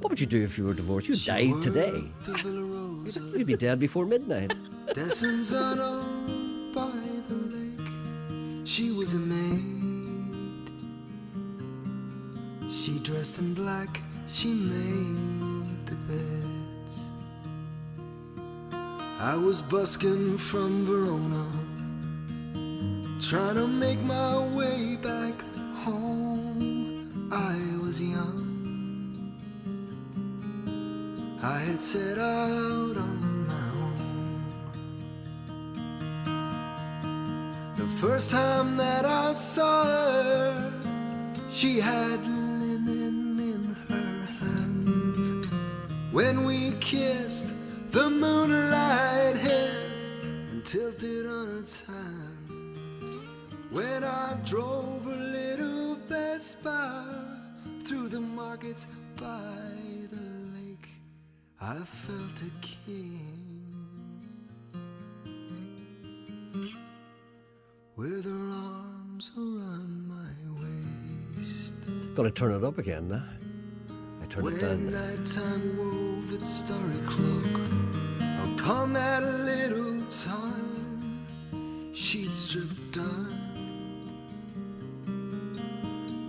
What would you do if you were divorced? You died today. You'd be dead before midnight. Lessons on by the lake. She was a maid. She dressed in black. She made the beds. I was busking from Verona, trying to make my way back home. I was young. I had set out on my own. The first time that I saw her, she had linen in her hands. When we kissed, the moonlight hit and tilted on its hand. When I drove a little Vespa through the markets by the lake, I felt a king with her arms around my waist. Got to turn it up again now. I turned it down. When nighttime wove its starry cloak upon that little time, she'd stripped down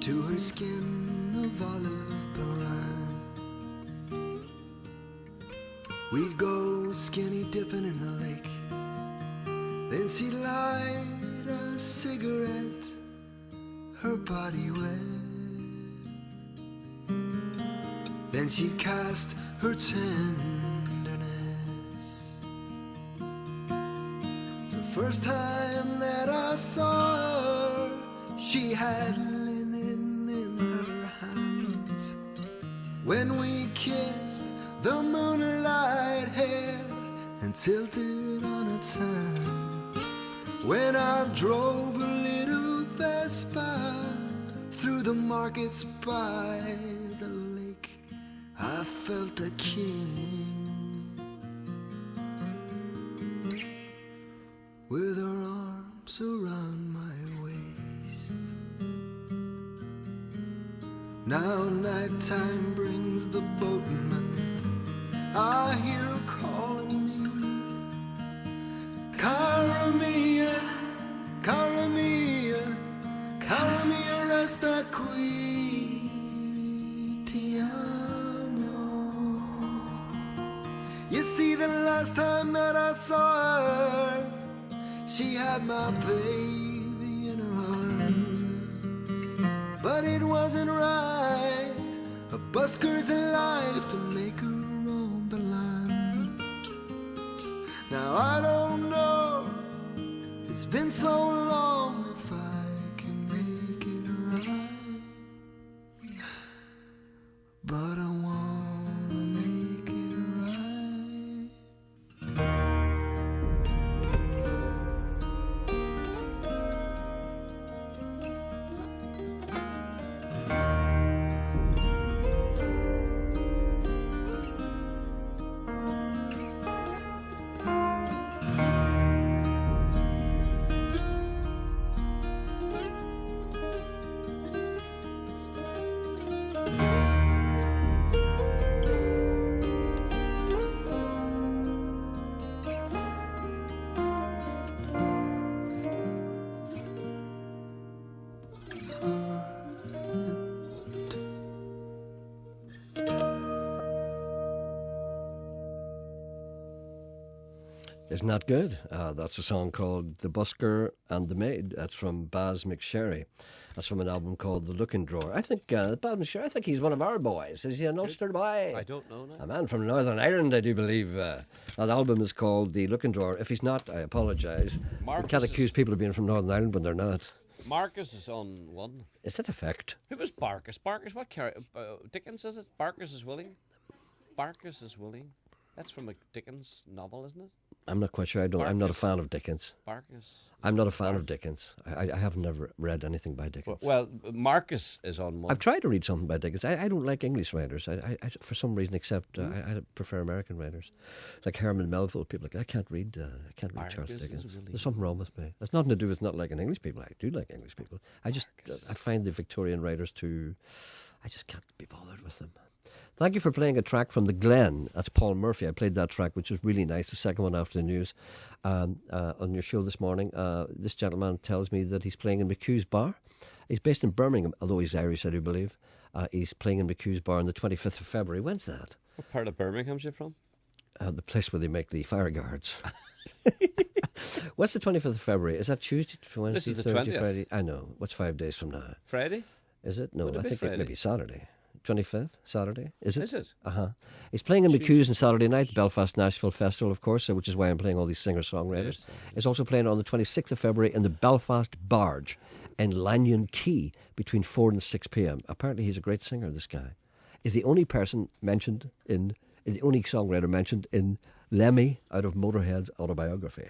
to her skin of olive brine. We'd go skinny dipping in the lake, then she'd light a cigarette, her body wet. Then she'd cast her tenderness. The first time that I saw her, She had linen in her hands. When we kissed, the moonlight hair and tilted on its hand. When I drove a little Vespa through the markets by the lake, I felt a king with her arms around my waist. Now nighttime brings the boatman, I hear her calling me. Cara mia, cara mia, cara mia resta qui, ti amo. You see, the last time that I saw her, she had my baby in her arms. But it wasn't right, a busker's life to make her roam the land. Now I don't know, it's been so long, if I can make it right. But I wanna make it right. Isn't that good? That's a song called The Busker and the Maid. That's from Baz McSherry. That's from an album called The Looking Drawer. I think Baz McSherry, I think he's one of our boys. Is he an Ulster boy? I don't know now. A man from Northern Ireland, I do believe. That album is called The Looking Drawer. If he's not, I apologise. You can't accuse people of being from Northern Ireland when they're not. Marcus is on one. Is that a fact? Who was Barkus? Barkus, what character? Dickens, is it? Barkus is willing? Barkus is willing. That's from a Dickens novel, isn't it? I'm not quite sure. I'm not a fan of Dickens. Barkus. I'm not a fan of Dickens. I have never read anything by Dickens. Well, Marcus is on one. I've tried to read something by Dickens. I don't like English writers. I for some reason, except I prefer American writers, like Herman Melville. People like I can't read Charles Dickens. There's something wrong with me. It's nothing to do with not liking English people. I do like English people. I find the Victorian writers too. I just can't be bothered with them. Thank you for playing a track from The Glen. That's Paul Murphy. I played that track, which was really nice, the second one after the news, on your show this morning. This gentleman tells me that he's playing in McHugh's Bar. He's based in Birmingham, although he's Irish, I do believe. He's playing in McHugh's Bar on the 25th of February. When's that? What part of Birmingham is he from? The place where they make the fire guards. What's the 25th of February? Is that Tuesday, Wednesday, This is the Thursday, 20th. Friday? I know. What's 5 days from now? Friday? Is it? No, Would it I be think Friday? it may be Saturday. 25th, Saturday, is it? Is it? Uh-huh. He's playing in McHugh's on Saturday night, Belfast Nashville Festival, of course, which is why I'm playing all these singer-songwriters. He's also playing on the 26th of February in the Belfast Barge in Lanyon Quay between 4 and 6 p.m. Apparently he's a great singer, this guy. Is the only songwriter mentioned in Lemmy out of Motorhead's autobiography.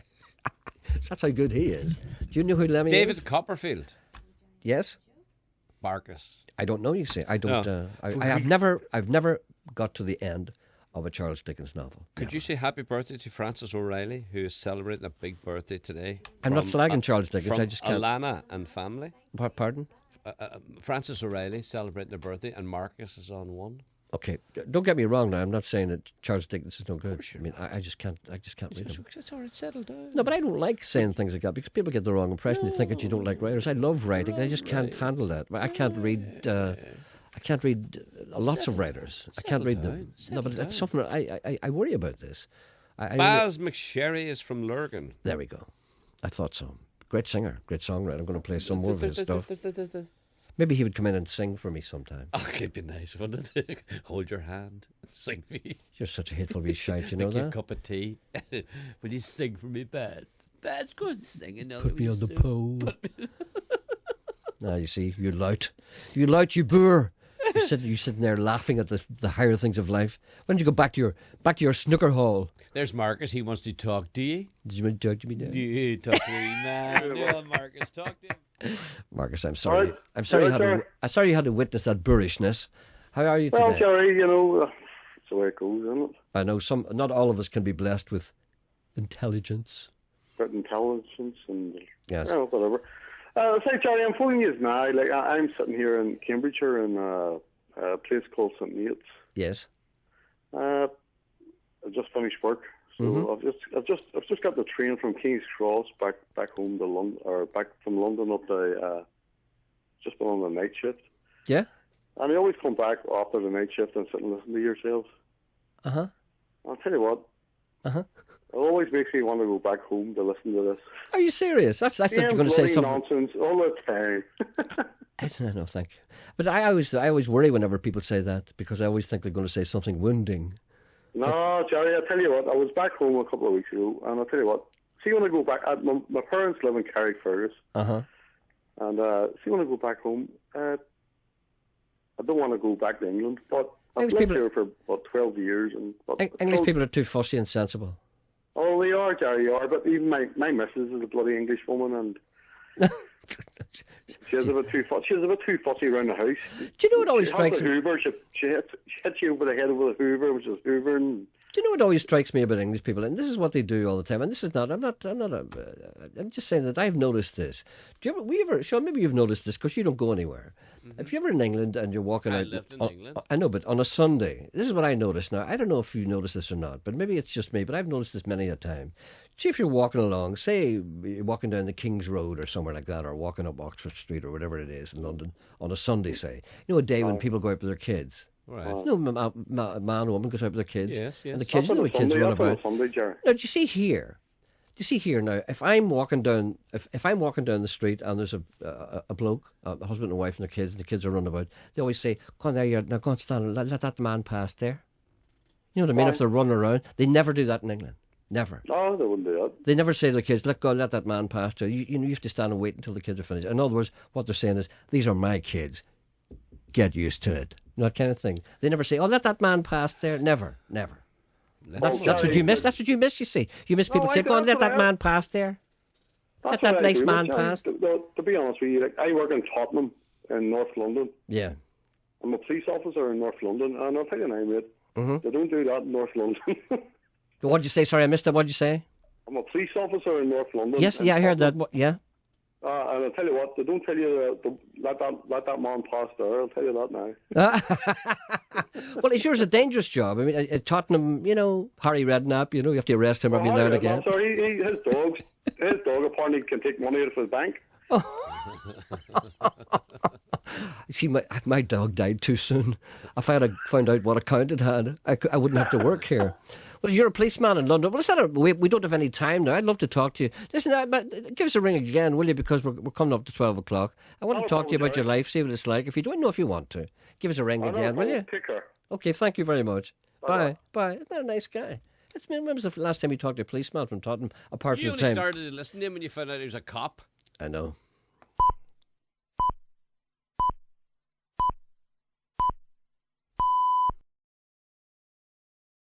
That's how good he is. Do you know who Lemmy is? David Copperfield. Yes? Barkus. I don't know, you see. I don't. No. I've never got to the end of a Charles Dickens novel. Could you say happy birthday to Francis O'Reilly, who is celebrating a big birthday today? I'm not slagging Charles Dickens, From I just can't. Alana and family. Pardon? Francis O'Reilly celebrating their birthday, and Marcus is on one. Okay, don't get me wrong now. I'm not saying that Charles Dickens is no good. I mean, I just can't read him. It's all right, settle down. No, but I don't like saying things like that because people get the wrong impression. They think that you don't like writers. I love writing. I just can't handle that. I can't read. I can't read lots of writers. I can't read them. No, but that's something I worry about this. Baz McSherry is from Lurgan. There we go. I thought so. Great singer, great songwriter. I'm going to play some more of his stuff. Maybe he would come in and sing for me sometime. Oh, it'd be nice, wouldn't it? Hold your hand, sing for me. You're such a hateful wee shite, you know Make you that? a cup of tea. Will you sing for me, Baz? Baz, go and sing another Put me on the pole. Ah, you see, you lout, you boor. You're sitting there laughing at the higher things of life. Why don't you go back to your snooker hall? There's Marcus. He wants to talk to you. Did you want to talk to me now? Do you talk to me, man? Yeah, Marcus, talk to him. Marcus, I'm sorry. Right. I'm sorry. Yeah, I'm sorry you had to witness that boorishness. How are you today? Well, Gerry, it's the way it goes, isn't it? I know not all of us can be blessed with intelligence. But intelligence and yes, whatever. Say, Gerry, I'm phoning you now. Like I'm sitting here in Cambridgeshire in a place called St Nate's. Yes. I just finished work, so I've just got the train from King's Cross back home to London, or back from London up to just been on the night shift. Yeah. And I always come back after the night shift and sit and listen to yourselves. Uh-huh. I'll tell you what. Uh-huh. It always makes me want to go back home to listen to this. Are you serious? That's what you're going to say something. Nonsense all the time. No, thank you. But I always worry whenever people say that, because I always think they're going to say something wounding. No, Gerry, I'll tell you what. I was back home a couple of weeks ago, and I'll tell you what. See, when I go back, my parents live in Carrickfergus. Uh-huh. And see, when I go back home, I don't want to go back to England, but I've lived here for, 12 years. English people are too fussy and sensible. Oh, they are, Gerry, they are. But even my missus is a bloody English woman, and she's a bit too fussy. She's a bit too fussy around the house. Do you know what always strikes me? Hoover. She hits you over the head with a Hoover, which is hoovering. Do you know what always strikes me about English people? And this is what they do all the time. And this is not. I'm just saying that I've noticed this. Sean, maybe you've noticed this because you don't go anywhere. If you're ever in England and you're walking out, I lived in England. I know, but on a Sunday, this is what I notice now. I don't know if you notice this or not, but maybe it's just me. But I've noticed this many a time. See, if you're walking along, say you're walking down the King's Road or somewhere like that, or walking up Oxford Street or whatever it is in London on a Sunday, say, a day when people go out with their kids. Right. Man or woman goes out with their kids. Yes. And the kids, kids run about. Now, do you see here? Now, if I'm walking down, if I'm walking down the street and there's a bloke, a husband and wife and their kids, and the kids are running about, they always say, "Go on there, now go and stand, let that man pass there." You know what I mean? If they're running around, they never do that in England. Never. No, they wouldn't do that. They never say to the kids, let that man pass there. You have to stand and wait until the kids are finished. In other words, what they're saying is, these are my kids. Get used to it. That kind of thing. They never say, let that man pass there. Never. That's what you miss. That's what you miss, you see. You miss people say, go on, let that man pass there. Let that nice man pass. To be honest with you, I work in Tottenham in North London. Yeah. I'm a police officer in North London, and I'll tell you now, mate, they don't do that in North London. What'd you say? Sorry, I missed that. What'd you say? I'm a police officer in North London. Yes, yeah, I heard that. Yeah. And I'll tell you what, they don't tell you to let that man pass there. I'll tell you that now. Well, is yours a dangerous job? I mean, at Tottenham, Harry Redknapp, you have to arrest him every now and again. Sorry, his dog apparently can take money out of his bank. See, my dog died too soon. If I had found out what account it had, I wouldn't have to work here. Well, you're a policeman in London. Well, we don't have any time now. I'd love to talk to you. Listen, give us a ring again, will you? Because we're coming up to 12 o'clock. I want to talk to you about your life, see what it's like. If you don't know if you want to, give us a ring again, will you? Take care. Okay, thank you very much. Bye. Isn't that a nice guy? When was the last time you talked to a policeman from Tottenham, apart from the time... You only started to listen to him when you found out he was a cop. I know.